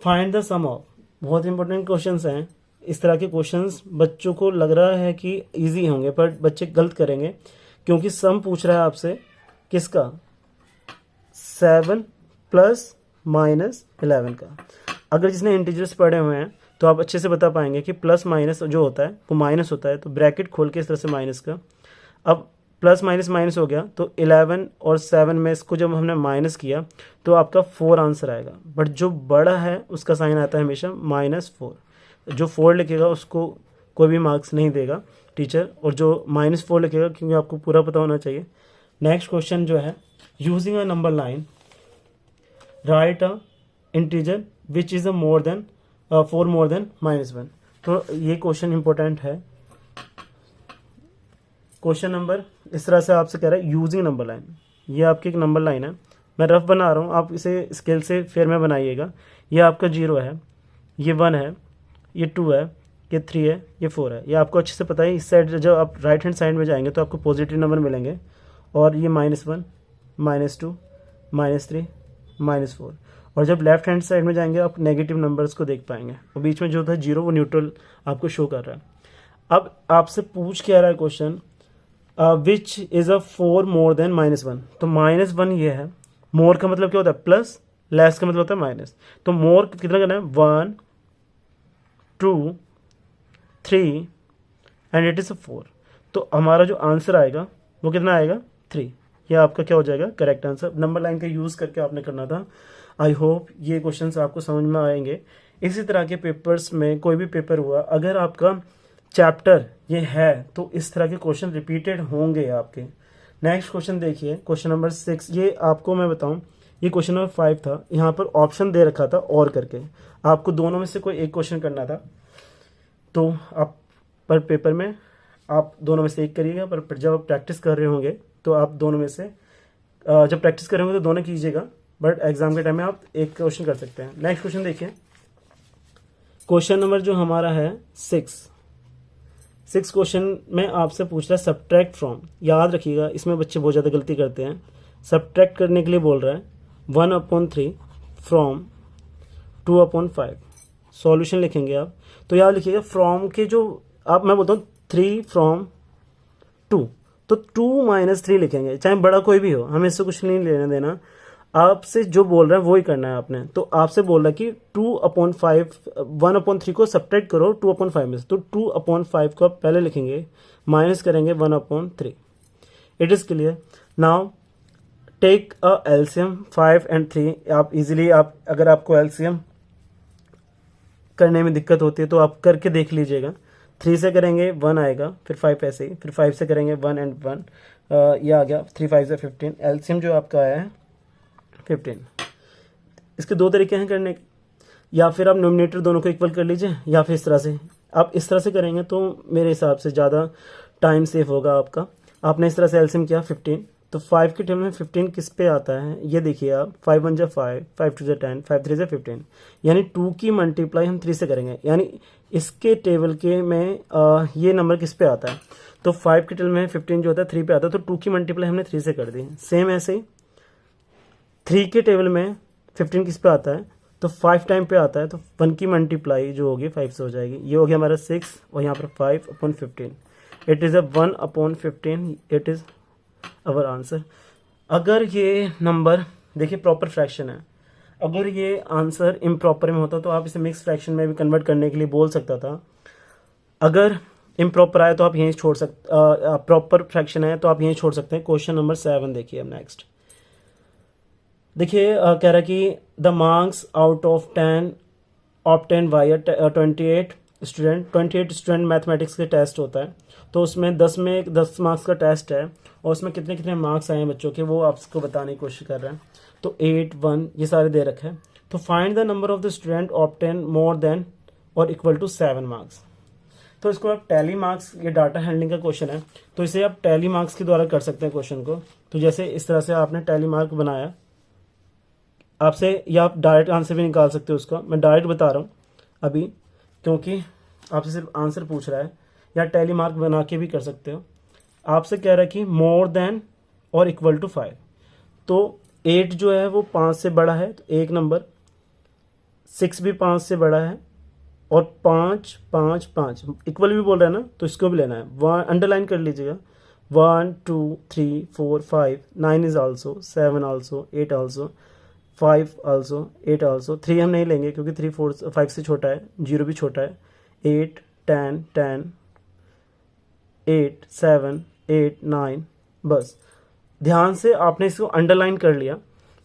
find the sum of. बहुत इंपॉर्टेंट क्वेश्चंस हैं। इस तरह के क्वेश्चंस बच्चों को लग रहा है कि इजी होंगे, पर बच्चे गलत करेंगे, क्योंकि सम पूछ रहा है आपसे किसका, 7 प्लस माइनस 11 का। अगर जिसने इंटीजर्स पढ़े हुए हैं तो आप अच्छे से बता पाएंगे कि प्लस माइनस जो होता है वो माइनस होता है, तो ब्रैकेट खोल के इस तरह से माइनस का, अब प्लस माइनस माइनस हो गया, तो 11 और 7 में इसको जब हमने माइनस किया तो आपका 4 आंसर आएगा। बट जो बड़ा है उसका साइन आता है हमेशा -4, जो 4 लिखेगा उसको कोई भी मार्क्स नहीं देगा टीचर, और जो -4 लिखेगा, क्योंकि आपको पूरा पता होना चाहिए। नेक्स्ट क्वेश्चन जो है, using a number line right a integer which is more than 4 more than -1। तो ये क्वेश्चन इंपॉर्टेंट है। क्वेश्चन नंबर इस तरह से आपसे कह रहा है यूजिंग नंबर लाइन, ये आपकी एक नंबर लाइन है, मैं रफ बना रहा हूँ, आप इसे स्केल से फेयर में बनाइएगा। ये आपका 0 है, ये 1 है, ये 2 है, ये 3 है, ये 4 है, ये आपको अच्छे से पता है। इस साइड जब आप राइट हैंड साइड में जाएंगे तो आपको पॉजिटिव नंबर मिलेंगे, और ये -1 -2 -3 -4, और जब लेफ्ट हैंड साइड में जाएंगे आप नेगेटिव नंबर्स को देख पाएंगे, और बीच में जो था 0 वो न्यूट्रल आपको शो कर रहा है। अब आपसे पूछ क्या रहा है question, which is a 4 more than -1, तो -1 ये है, मोर का मतलब क्या होता है प्लस, लेस का मतलब होता है माइनस, तो मोर कितना करना है 1 2 3 एंड इट इज़ 4, तो हमारा जो आंसर आएगा वो कितना आएगा 3। ये आपका क्या हो जाएगा करेक्ट आंसर। नंबर लाइन का यूज़ करके आपने करना था। आई होप ये क्वेश्चंस आपको समझ में आएंगे। इसी तरह के पेपर्स में कोई भी पेपर हुआ, अगर आपका चैप्टर ये है तो इस तरह के क्वेश्चन रिपीटेड होंगे आपके। नेक्स्ट क्वेश्चन देखिए, क्वेश्चन नंबर 6, ये आपको मैं बताऊं, ये क्वेश्चन नंबर 5 था, यहाँ पर ऑप्शन दे रखा था और करके, आपको दोनों में से कोई एक क्वेश्चन करना था, तो आप पर पेपर में आप दोनों में से एक करिएगा, पर जब आप प्रैक्टिस कर रहे होंगे तो आप दोनों में से जब प्रैक्टिस कर रहे होंगे तो दोनों कीजिएगा, बट एग्जाम के टाइम में आप एक क्वेश्चन कर सकते हैं। नेक्स्ट क्वेश्चन देखिए, क्वेश्चन नंबर जो हमारा है 6 क्वेश्चन में आपसे पूछ रहा है सब्ट्रैक्ट फ्रॉम। याद रखिएगा, इसमें बच्चे बहुत ज़्यादा गलती करते हैं। सब्ट्रैक्ट करने के लिए बोल रहा है 1/3 फ्रॉम 2/5। सॉल्यूशन लिखेंगे आप, तो याद लिखिएगा फ्रॉम के जो आप, मैं बोलता हूँ 3 फ्रॉम 2, तो 2 - 3 लिखेंगे, चाहे बड़ा कोई भी हो, हमें इससे कुछ नहीं लेना देना। आपसे जो बोल रहा है वो ही करना है आपने। तो आपसे बोल रहा है कि 2/5 1/3 को सब्ट्रैक्ट करो 2/5 में से, तो 2/5 को आप पहले लिखेंगे, माइनस करेंगे 1/3। It is clear. Now take a LCM 5 और 3। आप इजीली, आप अगर आपको एलसीएम करने में दिक्कत होती है तो आप करके देख लीजिएगा। 3 से करेंगे 1 आएगा, फिर 5 ऐसे ही, फिर 5 से करेंगे 1 और 1, ये आ गया 3 5 से 15। एलसीएम जो आपका आया है 15। इसके 2 तरीके हैं करने के, या फिर आप नोमिनेटर दोनों को इक्वल कर लीजिए, या फिर इस तरह से। आप इस तरह से करेंगे तो मेरे हिसाब से ज़्यादा टाइम सेव होगा आपका। आपने इस तरह से एलसीएम किया 15, तो 5 के टेबल में 15 किस पे आता है, ये देखिए आप, 5 1 जा 5, 5 2 जा 10, 5 3 जा 15, यानी 2 की मल्टीप्लाई हम 3 से करेंगे, यानी इसके टेबल के में ये नंबर किस पे आता है, तो 5 के टेबल में 15 जो होता है 3 पे आता है, तो 2 की मल्टीप्लाई हमने 3 से कर दी। सेम ऐसे ही 3 के टेबल में 15 किस पे आता है, तो 5 टाइम पे आता है, तो 1 की मल्टीप्लाई जो होगी 5 से हो जाएगी। ये हो गया हमारा 6 और यहाँ पर 5/15, it is 1/15, it is our answer. अगर ये नंबर देखिए प्रॉपर फ्रैक्शन है, अगर ये आंसर इम्प्रॉपर में होता तो आप इसे मिक्स फ्रैक्शन में भी कन्वर्ट करने के लिए बोल सकता था। अगर इम्प्रॉपर आए तो आप यहीं छोड़ सकते, प्रॉपर फ्रैक्शन है तो आप यहीं छोड़ सकते हैं। क्वेश्चन नंबर 7 देखिए अब नेक्स्ट। देखिए कह रहा है कि the marks out of 10 obtain bye 28 student mathematics के टेस्ट होता है, तो उसमें 10 मार्क्स का टेस्ट है और उसमें कितने कितने मार्क्स आए हैं बच्चों के, वो आपको बताने की कोशिश कर रहे हैं। तो 8 1 ये सारे दे रखे हैं। तो find the number of the student obtain more than और इक्वल टू 7 मार्क्स। तो इसको आप टैली मार्क्स, ये डाटा हैंडलिंग का क्वेश्चन है, तो इसे आप टैली मार्क्स के द्वारा कर सकते हैं क्वेश्चन को। तो जैसे इस तरह से आपने टैली मार्क बनाया आपसे, या आप डायरेक्ट आंसर भी निकाल सकते हो उसका, मैं डायरेक्ट बता रहा हूँ अभी क्योंकि आपसे सिर्फ आंसर पूछ रहा है, या टैली मार्क बना के भी कर सकते हो। आपसे कह रहा है कि मोर देन और इक्वल टू 5, तो 8 जो है वो 5 से बड़ा है तो एक नंबर, 6 भी 5 से बड़ा है, और 5 5 5 इक्वल भी बोल रहा है ना, तो इसको भी लेना है। वन अंडरलाइन कर लीजिएगा, 1 2 3 4 5, 9 is also, 7 also, 8 also, 5 also, 8 also. 3 हम नहीं लेंगे क्योंकि 3 4 5 से छोटा है, 0 भी छोटा है। 8 10 10, 8 7 8 9, बस ध्यान से आपने इसको अंडरलाइन कर लिया।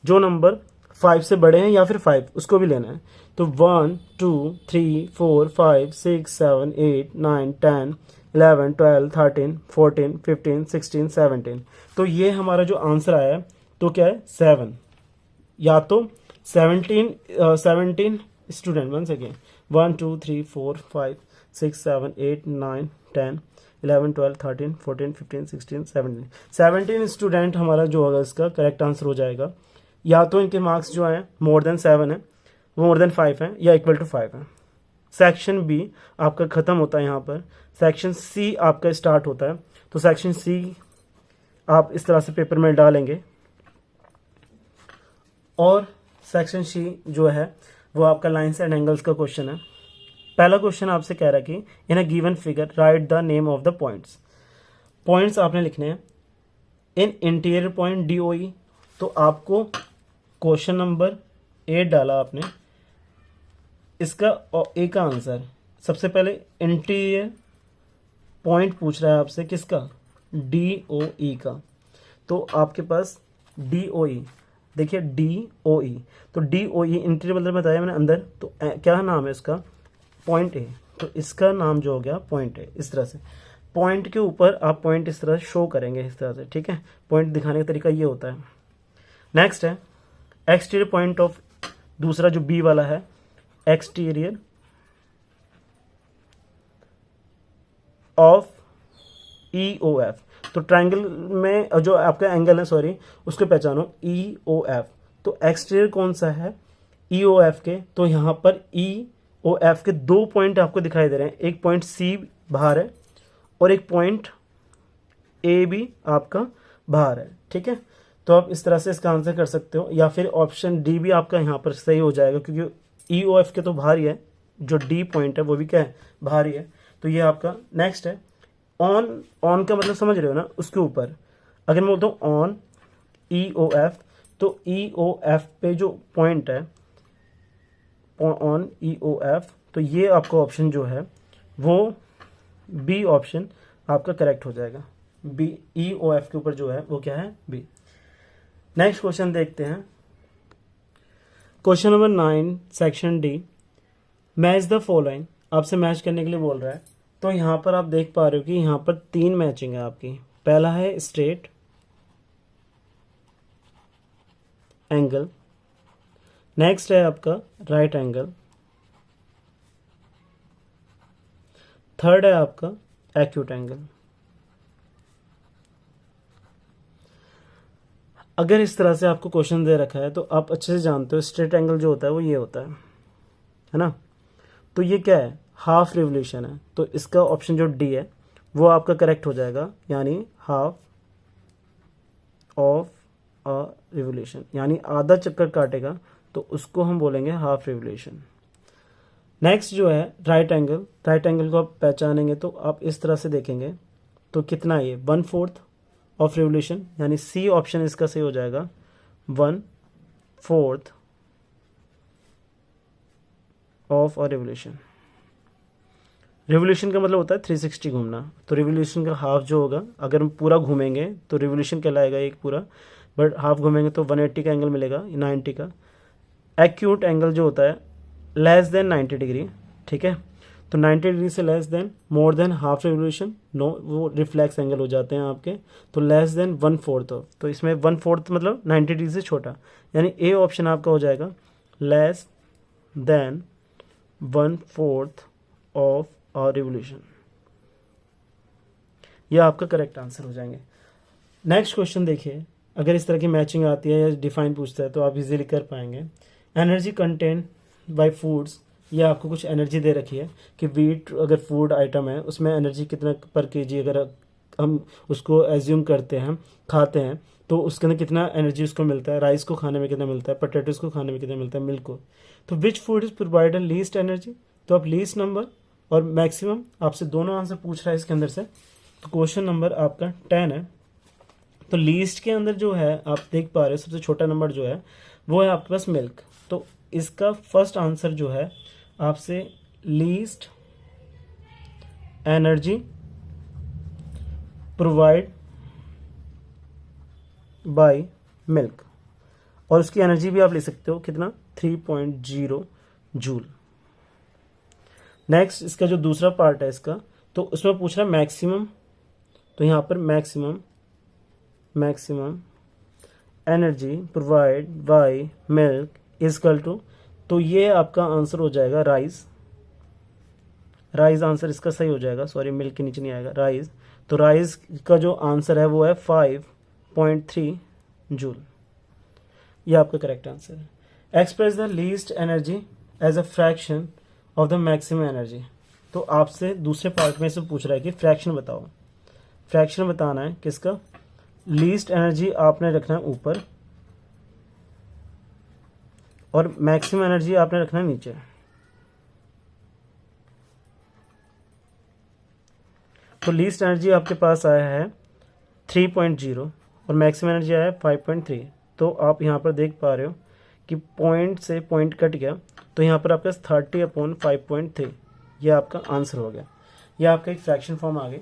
जो नंबर 5 से बड़े हैं या फिर 5 उसको भी लेना है। तो 1 2 3 4 5 6 7 8 9 10 11 12 13 14 15 16 17, तो ये हमारा जो आंसर आया है तो क्या है 7, या तो 17 स्टूडेंट, वन सेकेंड, 1 2 3 4 5 6 7 8 9 10 11 12 13 14 15 16 17 स्टूडेंट हमारा जो होगा इसका करेक्ट आंसर हो जाएगा। या तो इनके मार्क्स जो हैं मोर देन 7 है, मोर देन 5 है, या इक्वल टू 5 है। सेक्शन बी आपका खत्म होता है यहाँ पर, सेक्शन सी आपका स्टार्ट होता है। तो सेक्शन सी आप इस तरह से पेपर में डालेंगे, और सेक्शन सी जो है वो आपका लाइन्स एंड एंगल्स का क्वेश्चन है। पहला क्वेश्चन आपसे कह रहा है कि in a given figure write the name of the points. Points आपने लिखने हैं इन इंटीरियर पॉइंट DOE। तो आपको क्वेश्चन नंबर 8 डाला आपने, इसका ए का आंसर सबसे पहले इंटीरियर पॉइंट पूछ रहा है आपसे किसका, DOE का। तो आपके पास DOE, देखिए DOE, तो DOE इंटीरियर मतलब बताया मैंने अंदर, तो क्या नाम है इसका, पॉइंट ए, तो इसका नाम जो हो गया पॉइंट ए। इस तरह से पॉइंट के ऊपर आप पॉइंट इस तरह शो करेंगे, इस तरह से, ठीक है। पॉइंट दिखाने का तरीका ये होता है। नेक्स्ट है एक्सटीरियर पॉइंट ऑफ, दूसरा जो बी वाला है, एक्सटीरियर ऑफ EOF। तो ट्रायंगल में जो आपका एंगल है, सॉरी, उसको पहचानो EOF। तो एक्सटीरियर कौन सा है EOF के, तो यहाँ पर EOF के 2 पॉइंट आपको दिखाई दे रहे हैं, एक पॉइंट C बाहर है और एक पॉइंट A भी आपका बाहर है, ठीक है। तो आप इस तरह से इसका आंसर कर सकते हो, या फिर ऑप्शन डी भी आपका यहाँ पर सही हो जाएगा, क्योंकि EOF के तो बाहर ही है, जो D पॉइंट है वो भी क्या है, बाहर ही है। तो ये आपका नेक्स्ट है ऑन। ऑन का मतलब समझ रहे हो ना, उसके ऊपर अगर मैं बोलता हूँ ऑन EOF, तो EOF पे जो पॉइंट है ऑन EOF, तो ये आपका ऑप्शन जो है वो बी ऑप्शन आपका करेक्ट हो जाएगा। बी, EOF के ऊपर जो है वो क्या है, बी। नेक्स्ट क्वेश्चन देखते हैं, question number 9 section D. Match the following, आपसे मैच करने के लिए बोल रहा है। तो यहाँ पर आप देख पा रहे हो कि यहाँ पर 3 मैचिंग है आपकी। पहला है स्ट्रेट एंगल, नेक्स्ट है आपका राइट एंगल, थर्ड है आपका एक्यूट एंगल। अगर इस तरह से आपको क्वेश्चन दे रखा है तो आप अच्छे से जानते हो स्ट्रेट एंगल जो होता है वो ये होता है ना। तो ये क्या है, हाफ रिवोल्यूशन है, तो इसका ऑप्शन जो डी है वो आपका करेक्ट हो जाएगा, यानी हाफ ऑफ अ रिवोल्यूशन, यानी आधा चक्कर काटेगा तो उसको हम बोलेंगे हाफ रिवोल्यूशन। नेक्स्ट जो है राइट एंगल, राइट एंगल को आप पहचानेंगे तो आप इस तरह से देखेंगे तो कितना है ये 1/4 ऑफ रिवोल्यूशन, यानी सी ऑप्शन इसका सही हो जाएगा 1/4 ऑफ अ रिवोल्यूशन। रिवोल्यूशन का मतलब होता है 360 घूमना, तो रिवोल्यूशन का हाफ जो होगा, अगर हम पूरा घूमेंगे तो रिवोल्यूशन कहलाएगा एक पूरा, बट हाफ घूमेंगे तो 180 का एंगल मिलेगा, 90 का। एक्यूट एंगल जो होता है लेस देन 90 डिग्री, ठीक है, तो 90 डिग्री से less than, more than half revolution, no वो रिफ्लेक्स एंगल हो जाते हैं आपके, तो लेस देन 1/4 ऑफ, तो इसमें 1/4 मतलब 90 डिग्री से छोटा, यानी ए ऑप्शन आपका हो जाएगा less than 1/4 of a revolution. यह आपका करेक्ट आंसर हो जाएंगे। नेक्स्ट क्वेश्चन देखिए, अगर इस तरह की मैचिंग आती है या डिफाइन पूछता है तो आप इजीली कर पाएंगे। एनर्जी कंटेंट बाय फूड्स, ये आपको कुछ एनर्जी दे रखी है कि वीट अगर फूड आइटम है उसमें एनर्जी कितना पर केजी अगर हम उसको एज्यूम करते हैं, खाते हैं, तो उसके अंदर कितना एनर्जी उसको मिलता है, राइस को खाने में कितना मिलता है, पोटैटोज को खाने में कितना मिलता है, मिल्क को। तो which food is provide least energy, तो आप लीस्ट नंबर और मैक्सिमम आपसे दोनों आंसर पूछ रहा है इसके अंदर से, तो क्वेश्चन नंबर आपका 10 है। तो लीस्ट के अंदर जो है आप देख पा रहे हो सबसे छोटा नंबर जो है वो है आपके पास मिल्क, तो इसका फर्स्ट आंसर जो है आपसे least energy provide by milk, और उसकी एनर्जी भी आप ले सकते हो कितना 3.0 जूल। नेक्स्ट इसका जो दूसरा पार्ट है इसका, तो उसमें पूछ रहा है मैक्सिमम, तो यहाँ पर maximum energy provide by milk equal to, तो ये आपका आंसर हो जाएगा राइस आंसर इसका सही हो जाएगा, सॉरी मिल्क के नीचे नहीं आएगा, राइस, तो राइस का जो आंसर है वो है 5.3 जूल, ये आपका करेक्ट आंसर है। Express the least energy as a fraction of the maximum energy, तो आपसे दूसरे पार्ट में से पूछ रहा है कि फ्रैक्शन बताओ, फ्रैक्शन बताना है किसका, लीस्ट एनर्जी आपने रखना है ऊपर और मैक्सिमम एनर्जी आपने रखना है नीचे। तो लीस्ट एनर्जी आपके पास आया है 3.0 और मैक्सिमम एनर्जी आया है 5.3, तो आप यहाँ पर देख पा रहे हो कि पॉइंट से पॉइंट कट गया, तो यहाँ पर आपका 30/5.3 ये आपका आंसर हो गया, ये आपका एक फ्रैक्शन फॉर्म आ गई।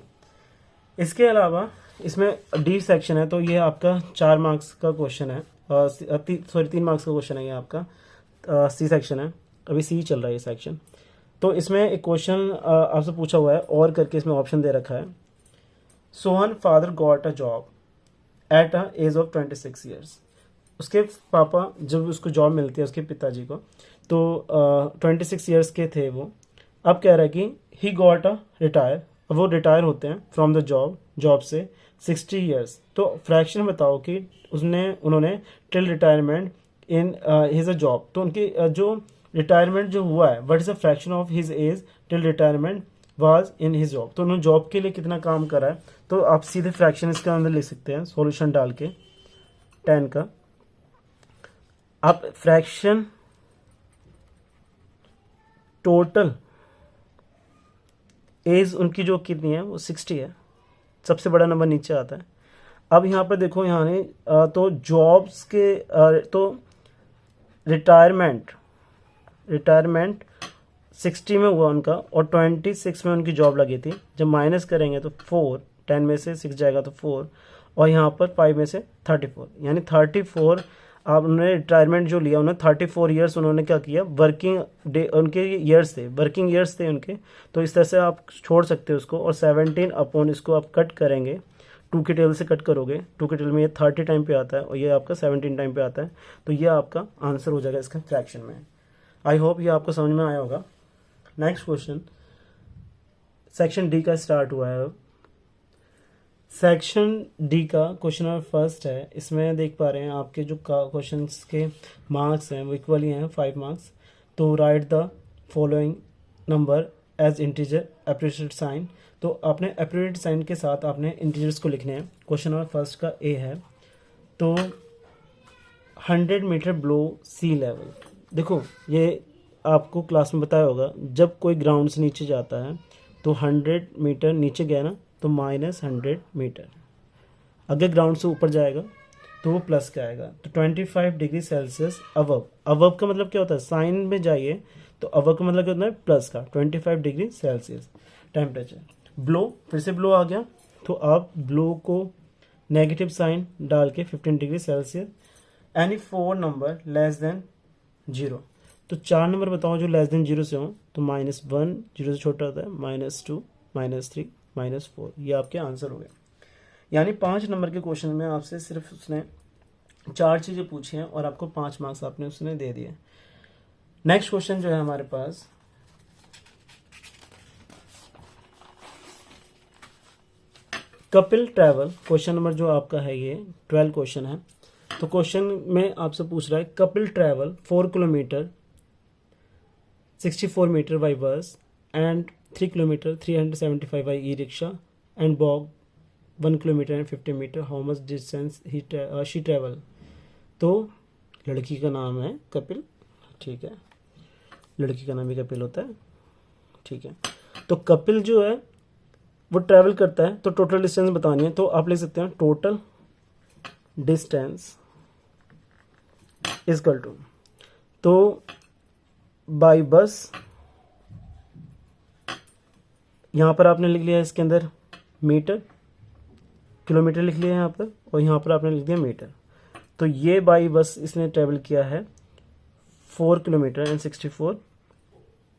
इसके अलावा इसमें डी सेक्शन है, तो ये आपका 4 मार्क्स का क्वेश्चन है, 3 मार्क्स का क्वेश्चन है, ये आपका सी सेक्शन है, अभी सी चल रहा है ये सेक्शन। तो इसमें एक क्वेश्चन आपसे पूछा हुआ है और करके इसमें ऑप्शन दे रखा है, Sohan father got a job at a age of 26 years, उसके पापा जब उसको जॉब मिलती है उसके पिताजी को, तो 26 ईयर्स के थे वो, अब कह रहा है कि ही गॉट अ रिटायर, वो रिटायर होते हैं फ्रॉम द जॉब से 60 ईयर्स, तो फ्रैक्शन बताओ कि उन्होंने till retirement in his a job, तो उनकी जो रिटायरमेंट जो हुआ है what is a fraction of his age till retirement was in his job, तो उन्होंने जॉब के लिए कितना काम करा है, तो आप सीधे फ्रैक्शन इसके अंदर लिख सकते हैं सॉल्यूशन डाल के 10 का। आप फ्रैक्शन टोटल एज उनकी जो कितनी है वो 60 है, सबसे बड़ा नंबर नीचे आता है। अब यहाँ पर देखो, यहाँ ने तो जॉब्स के तो रिटायरमेंट 60 में हुआ उनका और 26 में उनकी जॉब लगी थी, जब माइनस करेंगे तो 4, 10 में से 6 जाएगा तो 4, और यहाँ पर 5 में से 34, यानी 34 आप उन्होंने रिटायरमेंट जो लिया, उन्होंने 34 ईयर्स उन्होंने क्या किया, वर्किंग डे उनके ईयर्स थे, वर्किंग ईयर्स थे उनके, तो इस तरह से आप छोड़ सकते हो उसको, और 17 अपॉन इसको आप कट करेंगे, 2 के टेबल से कट करोगे, 2 के टेबल में ये 30 टाइम पे आता है और ये आपका 17 टाइम पे आता है, तो ये आपका आंसर हो जाएगा इसका फ्रैक्शन में। आई होप ये आपको समझ में आया होगा। नेक्स्ट क्वेश्चन सेक्शन डी का स्टार्ट हुआ है। सेक्शन डी का क्वेश्चन नंबर फर्स्ट है। इसमें देख पा रहे हैं आपके जो क्वेश्चंस के मार्क्स हैं वो इक्वली हैं 5 मार्क्स। तो write the following number as integer appreciate sign. तो आपने एप्रिशिएट साइन के साथ आपने इंटीजर्स को लिखने हैं। क्वेश्चन नंबर फर्स्ट का ए है, तो 100 मीटर ब्लो सी लेवल। देखो ये आपको क्लास में बताया होगा, जब कोई ग्राउंड से नीचे जाता है तो 100 मीटर नीचे गया ना तो -100 मीटर, अगर ग्राउंड से ऊपर जाएगा तो वो प्लस का आएगा। तो 25 डिग्री सेल्सियस अबव। अबव का मतलब क्या होता है, साइन में जाइए तो अबव का मतलब क्या होता है, प्लस का। 25 डिग्री सेल्सियस टेम्परेचर। ब्लो, फिर से ब्लो आ गया तो आप ब्लो को नेगेटिव साइन डाल के 15 degree Celsius. Any 4 number less than 0। तो 4 नंबर बताओ जो लेस देन 0 से हो। तो -1 0 से छोटा होता है, -2 -3 -4। ये आपके आंसर हो गए। यानी 5 नंबर के क्वेश्चन में आपसे सिर्फ उसने 4 चीज़ें पूछी हैं और आपको 5 मार्क्स आपने उसने दे दिए। नेक्स्ट क्वेश्चन जो है हमारे पास, कपिल ट्रैवल। क्वेश्चन नंबर जो आपका है ये 12 क्वेश्चन है। तो क्वेश्चन में आपसे पूछ रहा है Kapil travel 4 kilometre 64 metre by bus and 3 kilometre 375 by e rickshaw and walk 1 kilometre and 50 metre. How much distance she travel. तो लड़की का नाम है कपिल, ठीक है, लड़की का नाम भी कपिल होता है, ठीक है। तो कपिल जो है वो ट्रैवल करता है, तो टोटल डिस्टेंस बतानी है। तो आप लिख सकते हैं टोटल डिस्टेंस इजकल टू, तो बाई बस, यहाँ पर आपने लिख लिया इसके अंदर मीटर, किलोमीटर लिख लिया यहाँ पर, और यहाँ पर आपने लिख दिया मीटर। तो ये बाई बस इसने ट्रेवल किया है 4 किलोमीटर एंड 64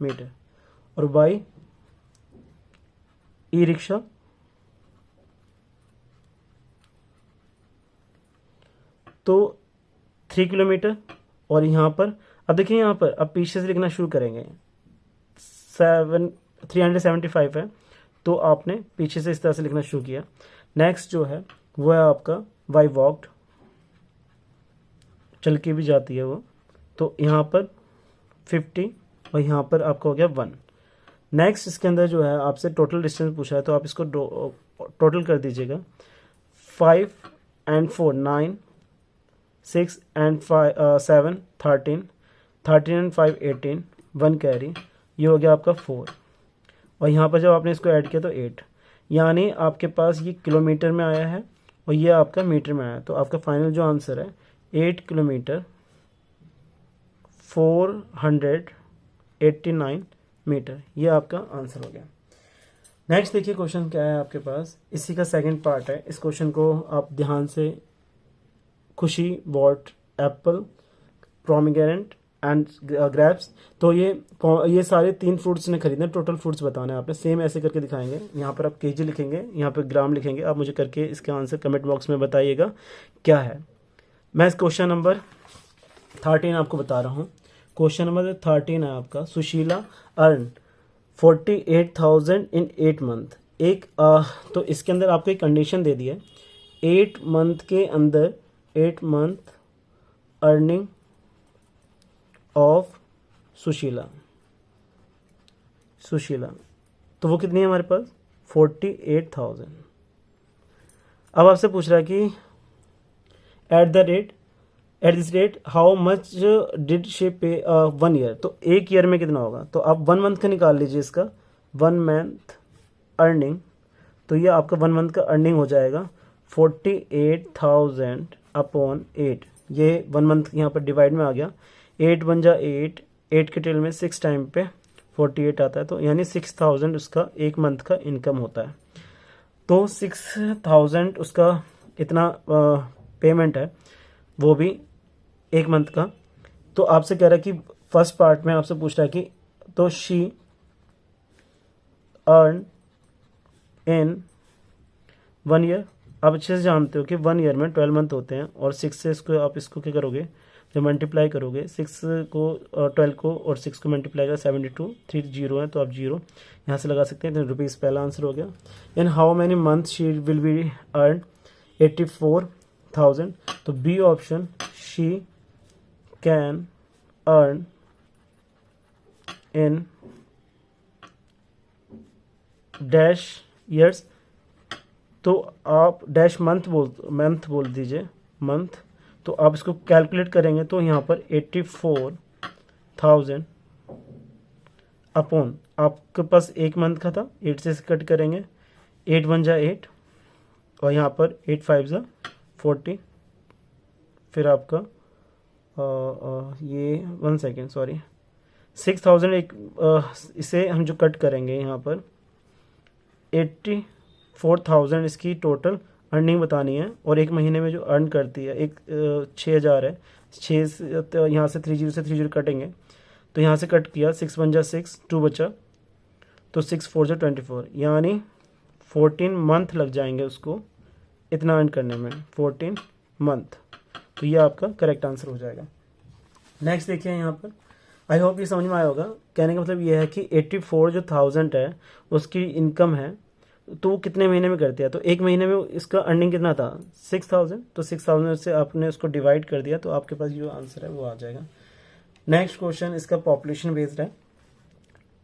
मीटर, और बाई ई रिक्शा तो 3 किलोमीटर। और यहाँ पर अब देखिए, यहाँ पर अब पीछे से लिखना शुरू करेंगे। 375 है तो आपने पीछे से इस तरह से लिखना शुरू किया। नेक्स्ट जो है वो है आपका बाई वॉक्ड, चल के भी जाती है वो, तो यहाँ पर 50 और यहाँ पर आपका हो गया 1। नेक्स्ट इसके अंदर जो है आपसे टोटल डिस्टेंस पूछा है, तो आप इसको टोटल कर दीजिएगा। 5 and 4 9, 6 and 7 13, 13 and 5 18, 1 कैरी, ये हो गया आपका 4। और यहाँ पर जब आपने इसको ऐड किया तो 8। यानी आपके पास ये किलोमीटर में आया है और ये आपका मीटर में आया है। तो आपका फाइनल जो आंसर है 8 किलोमीटर 489 मीटर, ये आपका आंसर हो गया। नेक्स्ट देखिए क्वेश्चन क्या है आपके पास, इसी का सेकंड पार्ट है। इस क्वेश्चन को आप ध्यान से, खुशी बॉट एप्पल प्रोमिग्रेनेट एंड ग्रेप्स। तो ये सारे 3 फ्रूट्स ने खरीदे, टोटल फ्रूट्स बताने हैं आपने। सेम ऐसे करके दिखाएंगे, यहाँ पर आप केजी लिखेंगे, यहाँ पर ग्राम लिखेंगे। आप मुझे करके इसका आंसर कमेंट बॉक्स में बताइएगा क्या है। मैं इस क्वेश्चन नंबर 13 आपको बता रहा हूँ। क्वेश्चन नंबर 13 है आपका, सुशीला अर्न 48,000 इन 8 मंथ। तो इसके अंदर आपको एक कंडीशन दे दी है, 8 मंथ के अंदर 8 मंथ अर्निंग ऑफ सुशीला। तो वो कितनी है हमारे पास, 48,000। अब आपसे पूछ रहा है कि at this rate how much did she पे 1 ईयर। तो 1 ईयर में कितना होगा, तो आप 1 मंथ का निकाल लीजिए इसका, 1 मंथ अर्निंग। तो ये आपका 1 मंथ का अर्निंग हो जाएगा 48,000 अपॉन 8। ये 1 मंथ यहाँ पर डिवाइड में आ गया, 8 1 जा 8, 8 के टेल में 6 टाइम पे 48 आता है। तो यानी 6,000 उसका 1 मंथ का इनकम होता है। तो 6,000 उसका इतना पेमेंट है, वो भी 1 मंथ का। तो आपसे कह रहा है कि फर्स्ट पार्ट में आपसे पूछ रहा है कि तो शी अर्न इन 1 ईयर। आप अच्छे से जानते हो कि 1 ईयर में 12 मंथ होते हैं, और 6 से इसको आप इसको क्या करोगे, जब मल्टीप्लाई करोगे 6 को 12 को और 6 को मल्टीप्लाई कर 72, 3 जीरो है तो आप जीरो यहाँ से लगा सकते हैं। तो रुपीज़ पहला आंसर हो गया। In how many month she will be earn 84,000। तो b option, she can earn in dash years. तो आप डैश मंथ बोल दीजिए, मंथ। तो आप इसको कैलकुलेट करेंगे तो यहाँ पर 84,000 अपॉन, आपके पास एक मंथ का था, 8 से कट करेंगे, 8 1 जा 8, और यहाँ पर 8 5 जा 40, फिर आपका ये 1 सेकेंड सॉरी 6,000 एक इसे हम जो कट करेंगे यहाँ पर 84,000 इसकी टोटल अर्निंग बतानी है, और एक महीने में जो अर्न करती है एक 6,000 है, 6 तो यहाँ से 30 से 30 कटेंगे, तो यहाँ से कट किया, 6 1 जा 6, 2 बचा, तो 6 4 जा 24, यानी 14 मंथ लग जाएंगे उसको इतना अर्न करने में, 14 मंथ। तो ये आपका करेक्ट आंसर हो जाएगा। नेक्स्ट देखिए यहाँ पर, आई होप ये समझ में आया होगा। कहने का मतलब ये है कि 84 जो 1000 है उसकी इनकम है, तो वो कितने महीने में करती है, तो एक महीने में इसका अर्निंग कितना था 6,000, तो 6,000 से आपने उसको डिवाइड कर दिया, तो आपके पास जो आंसर है वो आ जाएगा। नेक्स्ट क्वेश्चन इसका पॉपुलेशन बेस्ड है।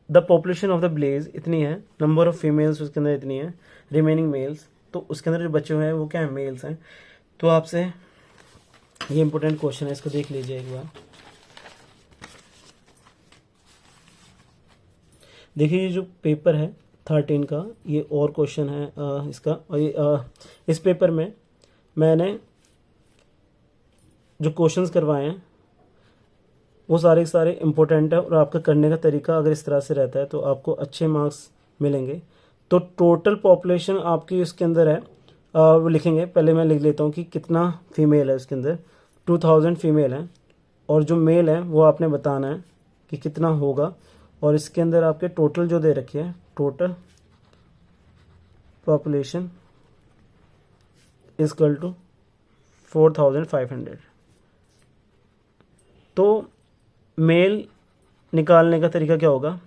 The population of the blaze इतनी है, नंबर ऑफ फीमेल्स उसके अंदर इतनी है, रिमेनिंग मेल्स, तो उसके अंदर जो बच्चे हुए हैं वो क्या है, मेल्स हैं। तो आपसे ये इंपॉर्टेंट क्वेश्चन है, इसको देख लीजिए एक बार। देखिए ये जो पेपर है 13 का, ये और क्वेश्चन है इसका, और ये इस पेपर में मैंने जो क्वेश्चंस करवाए हैं वो सारे के सारे इम्पोर्टेंट है, और आपका करने का तरीका अगर इस तरह से रहता है तो आपको अच्छे मार्क्स मिलेंगे। तो टोटल पॉपुलेशन आपकी उसके अंदर है, वो लिखेंगे, पहले मैं लिख लेता हूँ कि कितना फीमेल है उसके अंदर। 2000 फीमेल है, और जो मेल है वो आपने बताना है कि कितना होगा, और इसके अंदर आपके टोटल जो दे रखे हैं, total population is equal to 4,500। तो मेल निकालने का तरीका क्या होगा,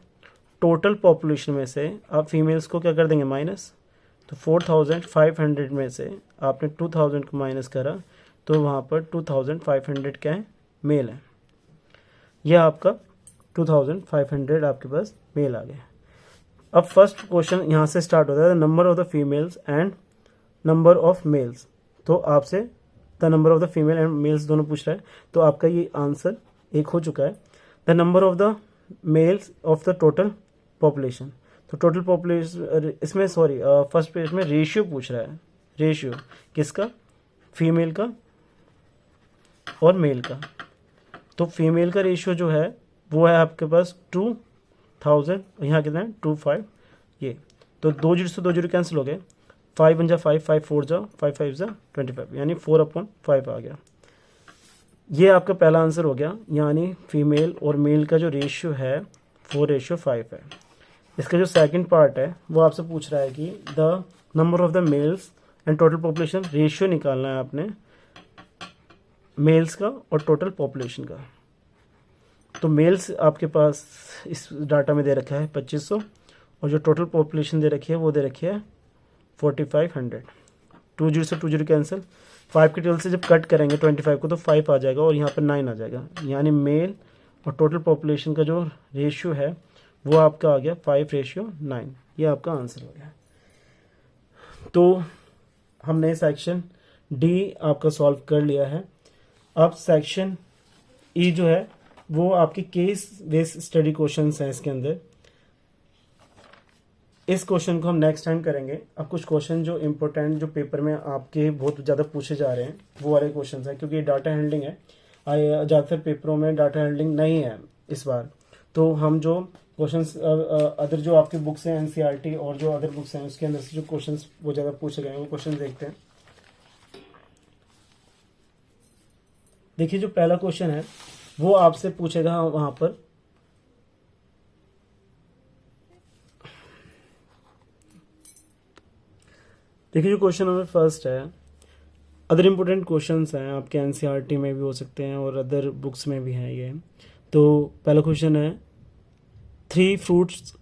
टोटल पॉपुलेशन में से आप फीमेल्स को क्या कर देंगे, माइनस। तो 4,500 में से आपने 2,000 को माइनस करा, तो वहाँ पर 2,500 क्या है, मेल है। यह आपका 2,500 आपके पास मेल आ गया। अब फर्स्ट क्वेश्चन यहाँ से स्टार्ट होता है, number of the females and number of males. तो आपसे the number of the female and males दोनों पूछ रहा है, तो आपका ये आंसर एक हो चुका है। The number of the mails of the total population, तो टोटल पॉपुलेशन इसमें सॉरी फर्स्ट पेज में रेशियो पूछ रहा है, रेशियो किसका, फीमेल का और मेल का। तो फीमेल का रेशियो जो है वो है आपके पास 2,000, यहाँ कितना है 25, ये तो 2 जीरो से 2 जीरो कैंसिल हो गए, 5 1 जा 5, 5 4 जा 5 5 जा 25, यानी 4/5 आ गया। ये आपका पहला आंसर हो गया, यानी फीमेल और मेल का जो रेशियो है 4:5 है। इसका जो सेकंड पार्ट है वो आपसे पूछ रहा है कि the number of the mails and total population, ratio निकालना है आपने मेल्स का और टोटल पॉपुलेशन का। तो मेल्स आपके पास इस डाटा में दे रखा है 2500, और जो टोटल पॉपुलेशन दे रखी है वो दे रखी है 4,500। 2 जीरो से 2 जीरो कैंसिल, 5 के टेबल से जब कट करेंगे 25 को तो 5 आ जाएगा, और यहाँ पर 9 आ जाएगा, यानी मेल और टोटल पॉपुलेशन का जो रेशियो है वो आपका आ गया 5:9। ये आपका आंसर हो गया। तो हमने सेक्शन डी आपका सॉल्व कर लिया है। अब सेक्शन ई जो है वो आपके केस बेस्ड स्टडी क्वेश्चंस हैं इसके अंदर। इस क्वेश्चन को हम नेक्स्ट टाइम करेंगे। अब कुछ क्वेश्चन जो इम्पोर्टेंट जो पेपर में आपके बहुत ज़्यादा पूछे जा रहे हैं वो वाले क्वेश्चन हैं, क्योंकि ये डाटा हैंडलिंग है, ज़्यादातर पेपरों में डाटा हैंडलिंग नहीं है इस बार। तो हम जो क्वेश्चंस अदर जो आपकी बुक्स हैं एनसीईआरटी और जो अदर बुक्स हैं उसके अंदर से जो क्वेश्चंस वो ज़्यादा पूछे गए हैं वो क्वेश्चन देखते हैं। देखिए जो पहला क्वेश्चन है वो आपसे पूछेगा वहां पर देखिए जो क्वेश्चन नंबर फर्स्ट है, अदर इम्पोर्टेंट क्वेश्चंस हैं, आपके एनसीईआरटी में भी हो सकते हैं और अदर बुक्स में भी हैं ये। तो पहला क्वेश्चन है, 3 फ्रूट्स,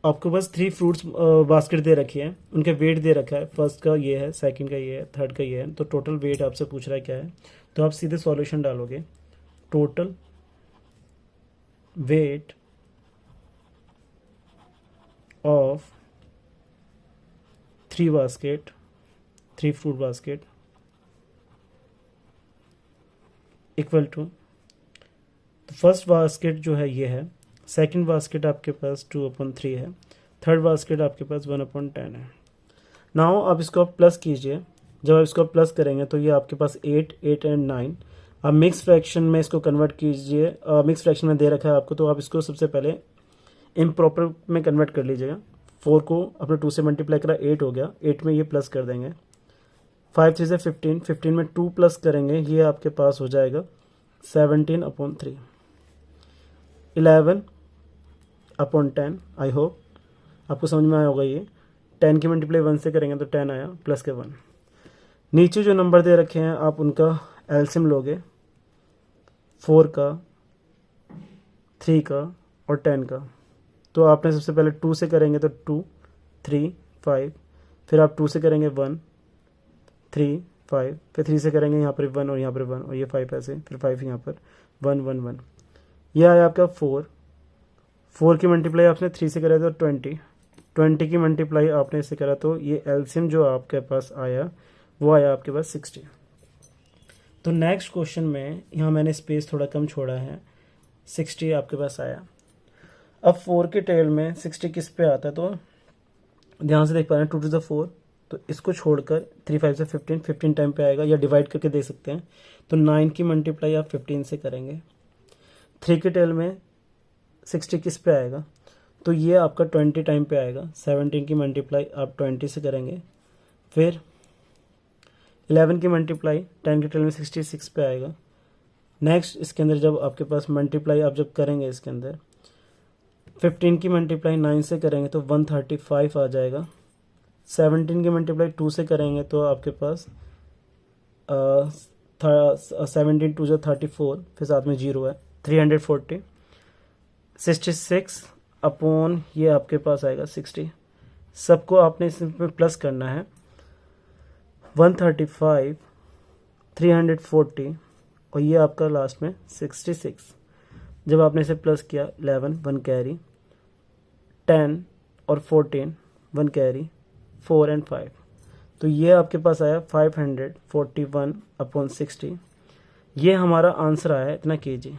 आपके पास 3 फ्रूट्स बास्केट दे रखी है, उनका वेट दे रखा है, फर्स्ट का ये है, सेकंड का ये है, थर्ड का ये है, तो टोटल वेट आपसे पूछ रहा है क्या है। तो आप सीधे सॉल्यूशन डालोगे, total weight of 3 basket, 3 fruit basket equal to, तो फर्स्ट बास्केट जो है ये है, सेकंड बास्केट आपके पास 2/3 है, थर्ड बास्केट आपके पास 1/10 है। नाउ आप इसको प्लस कीजिए, जब आप इसको प्लस करेंगे तो ये आपके पास 8, 8 एंड 9। आप मिक्स फ्रैक्शन में इसको कन्वर्ट कीजिए, मिक्स फ्रैक्शन में दे रखा है आपको, तो आप इसको सबसे पहले इम्प्रॉपर में कन्वर्ट कर लीजिएगा। 4 को अपने 2 से मल्टीप्लाई करा, 8 हो गया, 8 में ये प्लस कर देंगे, 5 3 से 15, 15 में 2 प्लस करेंगे, ये आपके पास हो जाएगा 17/3, 11/10। आई होप आपको समझ में आया होगा। ये 10 की मल्टीप्लाई 1 से करेंगे तो 10 आया, प्लस के 1। नीचे जो नंबर दे रखे हैं आप उनका एलसीएम लोगे, 4 का, 3 का और 10 का। तो आपने सबसे पहले 2 से करेंगे तो 2, 3, 5, फिर आप 2 से करेंगे 1, 3, 5, फिर 3 से करेंगे यहाँ पर 1 और यहाँ पर 1 और ये 5 ऐसे, फिर 5 यहाँ पर 1 1 1। यह आया आपका 4, 4 की मल्टीप्लाई आपने 3 से करा तो 20, 20 की मल्टीप्लाई आपने इससे करा तो ये एलसीएम जो आपके पास आया वो आया आपके पास 60। तो नेक्स्ट क्वेश्चन में यहाँ मैंने स्पेस थोड़ा कम छोड़ा है, 60 आपके पास आया। अब 4 के टेल में 60 किस पे आता है, तो ध्यान से देख पा रहे हैं, 2 to the 4, तो इसको छोड़कर 3 5 से 15, 15 टाइम पे आएगा, या डिवाइड करके दे सकते हैं। तो 9 की मल्टीप्लाई आप 15 से करेंगे। 3 के टेल में 60 किस पे आएगा, तो ये आपका 20 टाइम पे आएगा। 17 की मल्टीप्लाई आप 20 से करेंगे। फिर 11 की मल्टीप्लाई 10 के टेल में 66 पे आएगा। नेक्स्ट इसके अंदर जब आपके पास मल्टीप्लाई आप जब करेंगे, इसके अंदर 15 की मल्टीप्लाई 9 से करेंगे तो 135 आ जाएगा। 17 की मल्टीप्लाई 2 से करेंगे तो आपके पास 17 2 34, फिर साथ में 0 है, 340। 66 अपॉन ये आपके पास आएगा 60। सबको आपने इसमें प्लस करना है, 135, 340 और ये आपका लास्ट में 66। जब आपने इसे प्लस किया, 11 1 कैरी, 10 और 14 1 कैरी, 4 एंड 5, तो ये आपके पास आया 541/60। ये हमारा आंसर आया इतना केजी।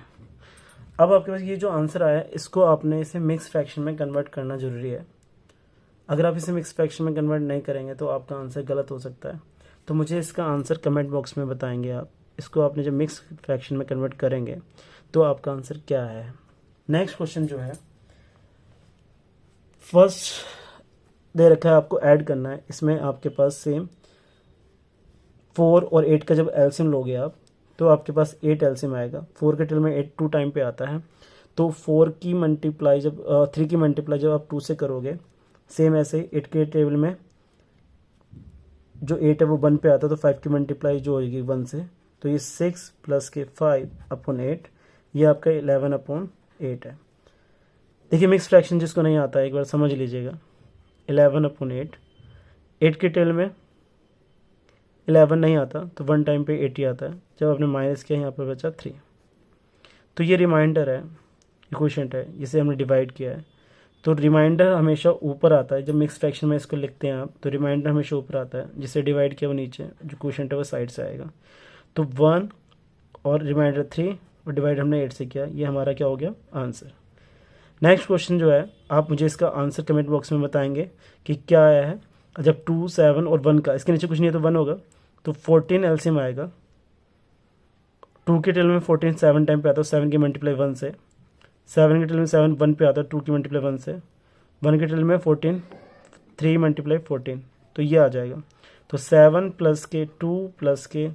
अब आपके पास ये जो आंसर आया, इसको आपने इसे मिक्स फ्रैक्शन में कन्वर्ट करना जरूरी है। अगर आप इसे मिक्स फ्रैक्शन में कन्वर्ट नहीं करेंगे तो आपका आंसर गलत हो सकता है। तो मुझे इसका आंसर कमेंट बॉक्स में बताएंगे आप, इसको आपने जब मिक्स फ्रैक्शन में कन्वर्ट करेंगे तो आपका आंसर क्या है। नेक्स्ट क्वेश्चन जो है, फर्स्ट दे रखा है आपको ऐड करना है। इसमें आपके पास सेम 4 और 8 का जब एलसीएम लोगे आप तो आपके पास 8 एलसीएम आएगा। 4 के टेल में 8 2 टाइम पे आता है, तो 4 की मल्टीप्लाई जब 3 की मल्टीप्लाई जब आप 2 से करोगे, सेम ऐसे 8 के टेबल में जो 8 है वो 1 पे आता है, तो 5 की मल्टीप्लाई जो होगी 1 से, तो ये 6 प्लस के 5/8, ये आपका 11/8 है। देखिए मिक्स फ्रैक्शन जिसको नहीं आता है एक बार समझ लीजिएगा, 11/8, 8 के टेल में 11 नहीं आता तो 1 टाइम पे 80 आता है। जब आपने माइनस किया यहाँ पर बचा 3, तो ये रिमाइंडर है, इक्वेशंट है, जिसे हमने डिवाइड किया है। तो रिमाइंडर हमेशा ऊपर आता है, जब मिक्स फ्रैक्शन में इसको लिखते हैं आप तो रिमाइंडर हमेशा ऊपर आता है, जिसे डिवाइड किया वो नीचे, जो क्वेश्चन है वो साइड से आएगा। तो 1 और रिमाइंडर 3 और डिवाइड हमने 8 से किया, ये हमारा क्या हो गया आंसर। नेक्स्ट क्वेश्चन जो है, आप मुझे इसका आंसर कमेंट बॉक्स में बताएंगे कि क्या आया है। जब 2 7 और 1 का, इसके नीचे कुछ नहीं है तो 1 होगा, तो 14 एलसीएम आएगा। 2 के टेल में 14 7 टाइम पे आता है, 7 की मल्टीप्लाई 1 से। 7 के टेल में 7 1 पे आता है, 2 की मल्टीप्लाई 1 से। 1 के टेल में 14 3 मल्टीप्लाई 14, तो ये आ जाएगा। तो 7 प्लस के 2 प्लस के,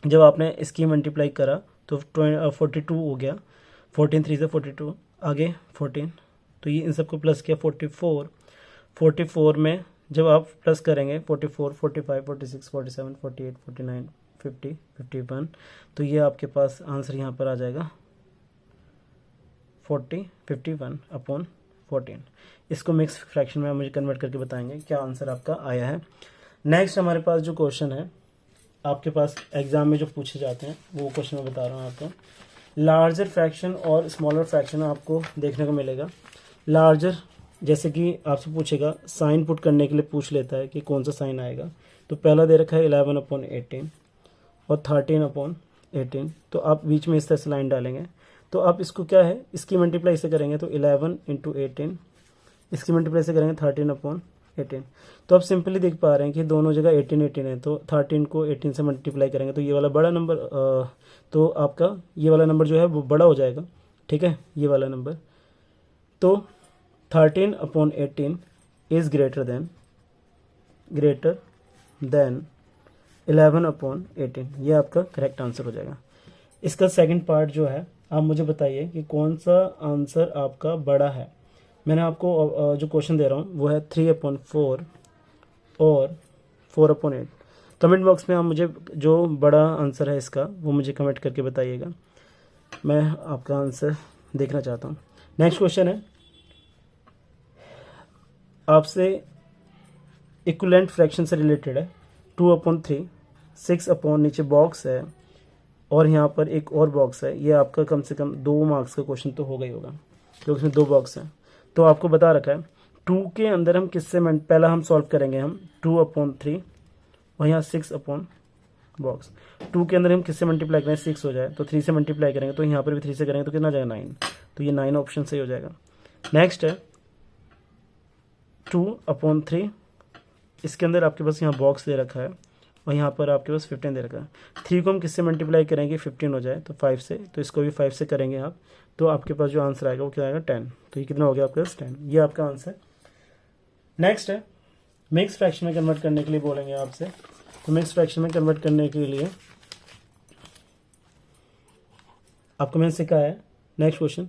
जब आपने इसकी मल्टीप्लाई करा तो 42 हो गया। 14 3 से 42, आगे 14, तो ये इन सबको प्लस किया 44। 44 में जब आप प्लस करेंगे 44, 45, 46, 47, 48, 49, 50, 51, तो ये आपके पास आंसर यहाँ पर आ जाएगा 51 अपॉन 14। इसको मिक्स फ्रैक्शन में आप मुझे कन्वर्ट करके बताएंगे क्या आंसर आपका आया है। नेक्स्ट हमारे पास जो क्वेश्चन है आपके पास एग्जाम में जो पूछे जाते हैं वो क्वेश्चन मैं बता रहा हूँ आपको। लार्जर फ्रैक्शन और स्मॉलर फ्रैक्शन आपको देखने को मिलेगा। लार्जर जैसे कि आपसे पूछेगा साइन पुट करने के लिए पूछ लेता है कि कौन सा साइन आएगा, तो पहला दे रखा है 11/18 और 13/18, तो आप बीच में इस तरह से लाइन डालेंगे। तो आप इसको क्या है, इसकी मल्टीप्लाई से करेंगे तो 11 × 18, इसकी मल्टीप्लाई से करेंगे 13/18। तो आप सिंपली देख पा रहे हैं कि दोनों जगह 18 है, तो 13 को 18 से मल्टीप्लाई करेंगे तो ये वाला बड़ा नंबर, तो आपका ये वाला नंबर जो है वो बड़ा हो जाएगा, ठीक है, ये वाला नंबर। तो 13/18 इज ग्रेटर देन 11/18, ये आपका करेक्ट आंसर हो जाएगा। इसका सेकंड पार्ट जो है आप मुझे बताइए कि कौन सा आंसर आपका बड़ा है। मैंने आपको जो क्वेश्चन दे रहा हूँ वो है 3/4 और 4/8। कमेंट बॉक्स में आप मुझे जो बड़ा आंसर है इसका वो मुझे कमेंट करके बताइएगा, मैं आपका आंसर देखना चाहता हूँ। नेक्स्ट क्वेश्चन है आपसे इक्विवेलेंट फ्रैक्शन से रिलेटेड है। 2/3, 6 नीचे बॉक्स है और यहाँ पर एक और बॉक्स है। ये आपका कम से कम 2 मार्क्स का क्वेश्चन तो होगा ही होगा क्योंकि इसमें 2 बॉक्स हैं। तो आपको बता रखा है 2 के अंदर हम किससे पहला हम सॉल्व करेंगे, हम 2/3 और यहाँ 6 बॉक्स। 2 के अंदर हम किससे मल्टीप्लाई करें, 6 हो जाए तो 3 से मल्टीप्लाई करेंगे, तो यहाँ पर भी 3 से करेंगे तो कितना जाएगा 9, तो ये 9 ऑप्शन सही हो जाएगा। नेक्स्ट है 2/3, इसके अंदर आपके पास यहाँ बॉक्स दे रखा है और यहाँ पर आपके पास 15 दे रखा है। 3 को हम किससे मल्टीप्लाई करेंगे, 15 हो जाए तो 5 से, तो इसको भी 5 से करेंगे आप, तो आपके पास जो आंसर आएगा वो क्या आएगा 10। तो ये कितना हो गया आपके पास 10, ये आपका आंसर। नेक्स्ट है मिक्स फ्रैक्शन में कन्वर्ट करने के लिए बोलेंगे आपसे। तो मिक्स फ्रैक्शन में कन्वर्ट करने के लिए आपको मैंने सिखाया है। Next question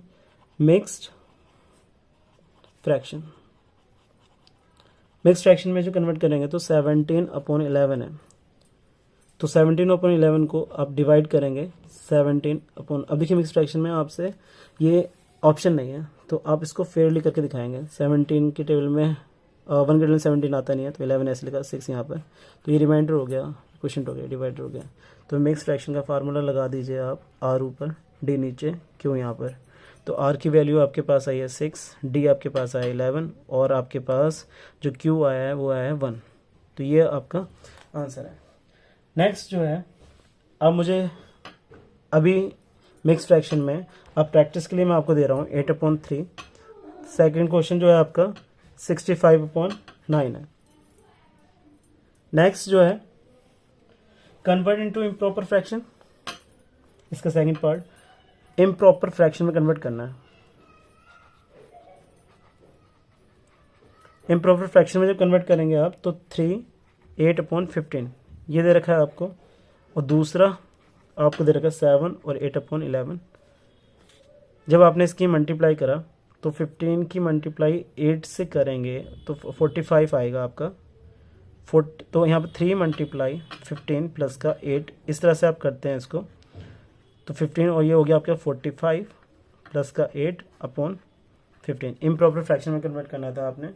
mixed fraction. Mix fraction में जो कन्वर्ट करेंगे तो 17/11 है, तो 17/11 को आप डिवाइड करेंगे 17 अपॉन, अब देखिए मिक्स फ्रैक्शन में आपसे ये ऑप्शन नहीं है तो आप इसको फेयरली करके दिखाएंगे। 17 की टेबल में 1 के टेबल 17 आता नहीं है तो 11 ऐसे लिखा, 6 यहाँ पर, तो ये रिमाइंडर हो गया, क्वेश्चन हो गया, डिवाइडर हो गया। तो मिक्स फ्रैक्शन का फार्मूला लगा दीजिए आप, आर ऊपर डी नीचे क्यों यहाँ पर। तो आर की वैल्यू आपके पास आई है 6, डी आपके पास आया 11 और आपके पास जो क्यू आया है वो आया है 1, तो ये आपका आंसर है। नेक्स्ट जो है अब मुझे अभी मिक्स फ्रैक्शन में अब प्रैक्टिस के लिए मैं आपको दे रहा हूँ 8/3। सेकंड क्वेश्चन जो है आपका 65/9 है। नेक्स्ट जो है कन्वर्ट इनटू इम्प्रॉपर फ्रैक्शन, इसका सेकंड पार्ट इम्प्रॉपर फ्रैक्शन में कन्वर्ट करना है। इम्प्रॉपर फ्रैक्शन में जब कन्वर्ट करेंगे आप तो 8/15 ये दे रखा है आपको, और दूसरा आपको दे रखा है 7 और 8/11। जब आपने इसकी मल्टीप्लाई करा तो 15 की मल्टीप्लाई 8 से करेंगे तो 45 आएगा आपका। तो यहाँ पर 3 × 15 प्लस का 8, इस तरह से आप करते हैं इसको, तो 15 और ये हो गया आपका 45 प्लस का 8/15। इम्प्रॉपर फ्रैक्शन में कन्वर्ट करना था आपने।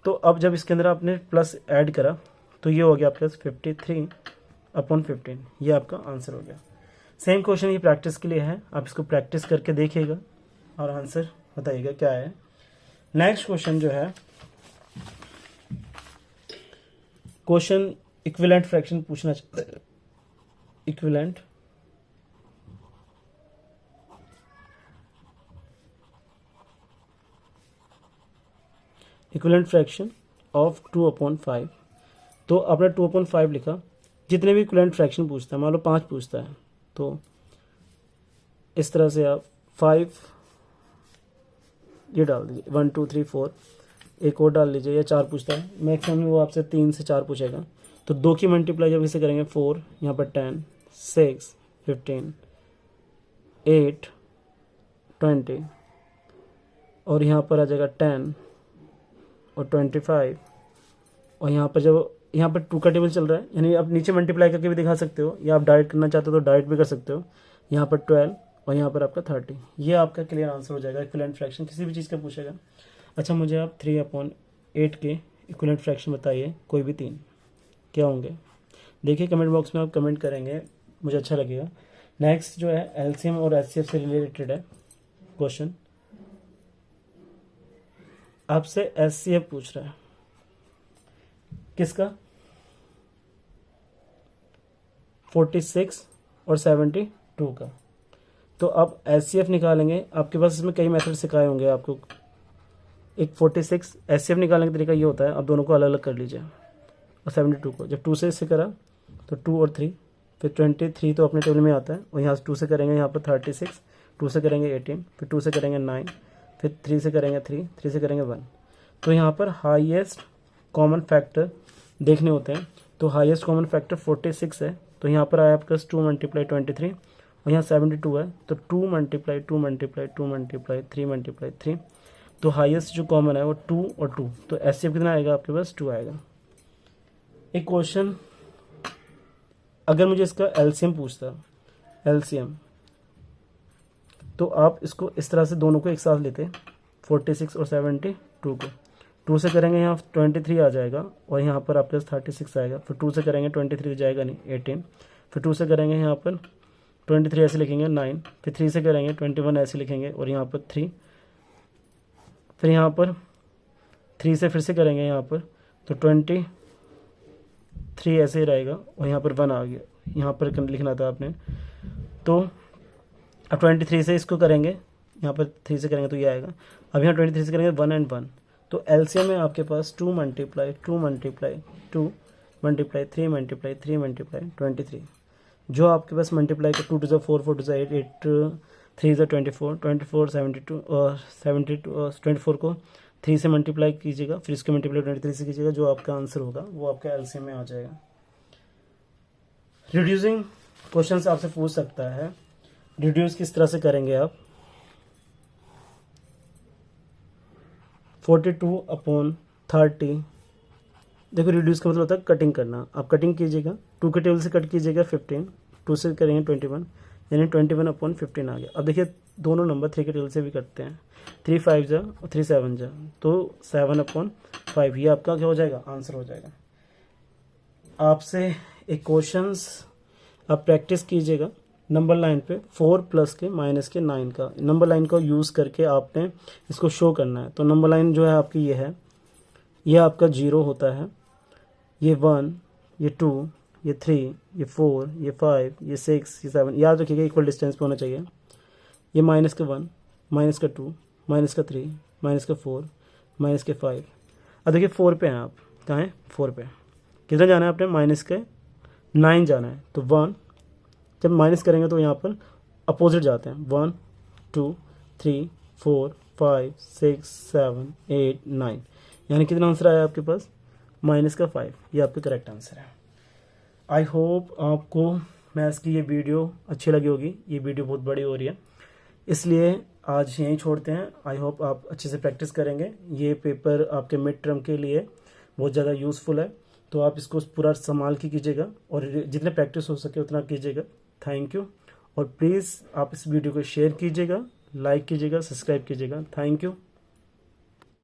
तो अब जब इसके अंदर आपने प्लस ऐड करा तो ये हो गया आपके पास 53/15, ये आपका आंसर हो गया। सेम क्वेश्चन ये प्रैक्टिस के लिए है, आप इसको प्रैक्टिस करके देखिएगा और आंसर बताइएगा क्या है। नेक्स्ट क्वेश्चन जो है क्वेश्चन इक्विवेलेंट फ्रैक्शन पूछना चाहता है। Equivalent fraction of 2/5। तो आपने 2/5 लिखा, जितने भी इक्विवेलेंट फ्रैक्शन पूछता है, मान लो 5 पूछता है तो इस तरह से आप 5 ये डाल दीजिए, 1 2 3 4, एक और डाल लीजिए, या 4 पूछता है मैक्सिमम वो आपसे 3 से 4 पूछेगा। तो 2 की मल्टीप्लाई जब इसे करेंगे 4, यहाँ पर 10, 6, 15, 8, 20 और यहाँ पर आ जाएगा 10 और 25 और यहाँ पर जब यहाँ पर 2 का टेबल चल रहा है, यानी आप नीचे मल्टीप्लाई करके भी दिखा सकते हो, या आप डायरेक्ट करना चाहते हो तो डायरेक्ट भी कर सकते हो। यहाँ पर 12 और यहाँ पर आपका 30, ये आपका क्लियर आंसर हो जाएगा। इक्विवेलेंट फ्रैक्शन किसी भी चीज़ का पूछेगा। अच्छा, मुझे आप 3/8 के इक्विवेलेंट फ्रैक्शन बताइए, कोई भी 3 क्या होंगे। देखिए कमेंट बॉक्स में आप कमेंट करेंगे, मुझे अच्छा लगेगा। नेक्स्ट जो है एलसीएम और एचसीएफ से रिलेटेड है क्वेश्चन। आपसे एचसीएफ पूछ रहा है, किसका? 46 और 72 का। तो आप एचसीएफ निकालेंगे, आपके पास इसमें कई मेथड सिखाए होंगे आपको। एक 46 एचसीएफ निकालने का तरीका ये होता है, आप दोनों को अलग अलग कर लीजिए, और 72 को जब 2 से इससे करा तो 2 और 3, फिर 23 तो अपने टेबल में आता है, और यहाँ से 2 से करेंगे यहाँ पर 36, 2 से करेंगे 18, फिर 2 से करेंगे 9, फिर 3 से करेंगे 3, 3 से करेंगे 1। तो यहाँ पर हाईएस्ट कॉमन फैक्टर देखने होते हैं, तो हाईएस्ट कॉमन फैक्टर 46 है, तो यहाँ पर आया आपका 2 × 23, और यहाँ 72 है, तो 2 × 2 × 2 × 3 × 3, तो हाईएस्ट जो कॉमन है वो 2 और 2, तो एचसीएफ कितना आएगा आपके पास? 2 आएगा। एक क्वेश्चन, अगर मुझे इसका एलसीएम पूछता, एलसीएम, तो आप इसको इस तरह से दोनों को एक साथ लेते, 46 और 72 को। 2 से करेंगे यहाँ 23 आ जाएगा, और यहाँ पर आपके पास 36 आएगा, फिर 2 से करेंगे 23 जाएगा नहीं, 18, फिर 2 से करेंगे यहाँ पर 23 ऐसे लिखेंगे 9, फिर 3 से करेंगे 21 ऐसे लिखेंगे, और यहाँ पर 3, फिर यहाँ पर 3 से फिर से करेंगे यहाँ पर तो 23 ऐसे ही रहेगा, और यहाँ पर 1 आ गया, यहाँ पर लिखना था आपने। तो अब 23 से इसको करेंगे, यहाँ पर 3 से करेंगे तो ये आएगा। अब यहाँ 23 से करेंगे 1 और 1, तो एलसीएम में आपके पास 2 × 2 × 2 × 2 × 3 × 3 × 23, जो आपके पास मल्टीप्लाई का 2 to 4, 4 to 8, 8 3 24, 24 72 और 72 और 24 को 3 से मल्टीप्लाई कीजिएगा, फिर इसको मल्टीप्लाई 23 से कीजिएगा, जो आपका आंसर होगा वो आपका एलसीएम में आ जाएगा। रिड्यूसिंग क्वेश्चन आपसे पूछ सकता है, रिड्यूस किस तरह से करेंगे आप? 42/30, देखो रिड्यूस का मतलब होता है कटिंग करना। आप कटिंग कीजिएगा, 2 के टेबल से कट कीजिएगा 15, 2 से करेंगे 21, यानी 21/15 आ गया। अब देखिए दोनों नंबर 3 के टेबल से भी कटते हैं, 3 5 जा और 3 7 जा, तो 7/5, ये आपका क्या हो जाएगा? आंसर हो जाएगा। आपसे एक क्वेश्चंस आप प्रैक्टिस कीजिएगा नंबर लाइन पे 4 प्लस के माइनस के 9 का, नंबर लाइन को यूज़ करके आपने इसको शो करना है। तो नंबर लाइन जो है आपकी ये है, ये आपका 0 होता है, ये 1, ये 2, ये 3, ये 4, ये 5, ये 6, ये 7, याद रखिएगा इक्वल डिस्टेंस पे होना चाहिए। ये -1, -2, -3, -4, -5। अब देखिए 4 पे हैं आप, कहाँ हैं? 4 पे। कितना जाना है आपने? -9 जाना है, तो 1 जब माइनस करेंगे तो यहाँ पर अपोजिट जाते हैं, 1 2 3 4 5 6 7 8 9, यानी कितना आंसर आया आपके पास? -5। ये आपका करेक्ट आंसर है। आई होप आपको मैथ्स की ये वीडियो अच्छी लगी होगी। ये वीडियो बहुत बड़ी हो रही है, इसलिए आज यहीं छोड़ते हैं। आई होप आप अच्छे से प्रैक्टिस करेंगे। ये पेपर आपके मिड टर्म के लिए बहुत ज़्यादा यूज़फुल है, तो आप इसको पूरा संभाल के कीजिएगा और जितने प्रैक्टिस हो सके उतना कीजिएगा। थैंक यू, और प्लीज़ आप इस वीडियो को शेयर कीजिएगा, लाइक कीजिएगा, सब्सक्राइब कीजिएगा। Thank you.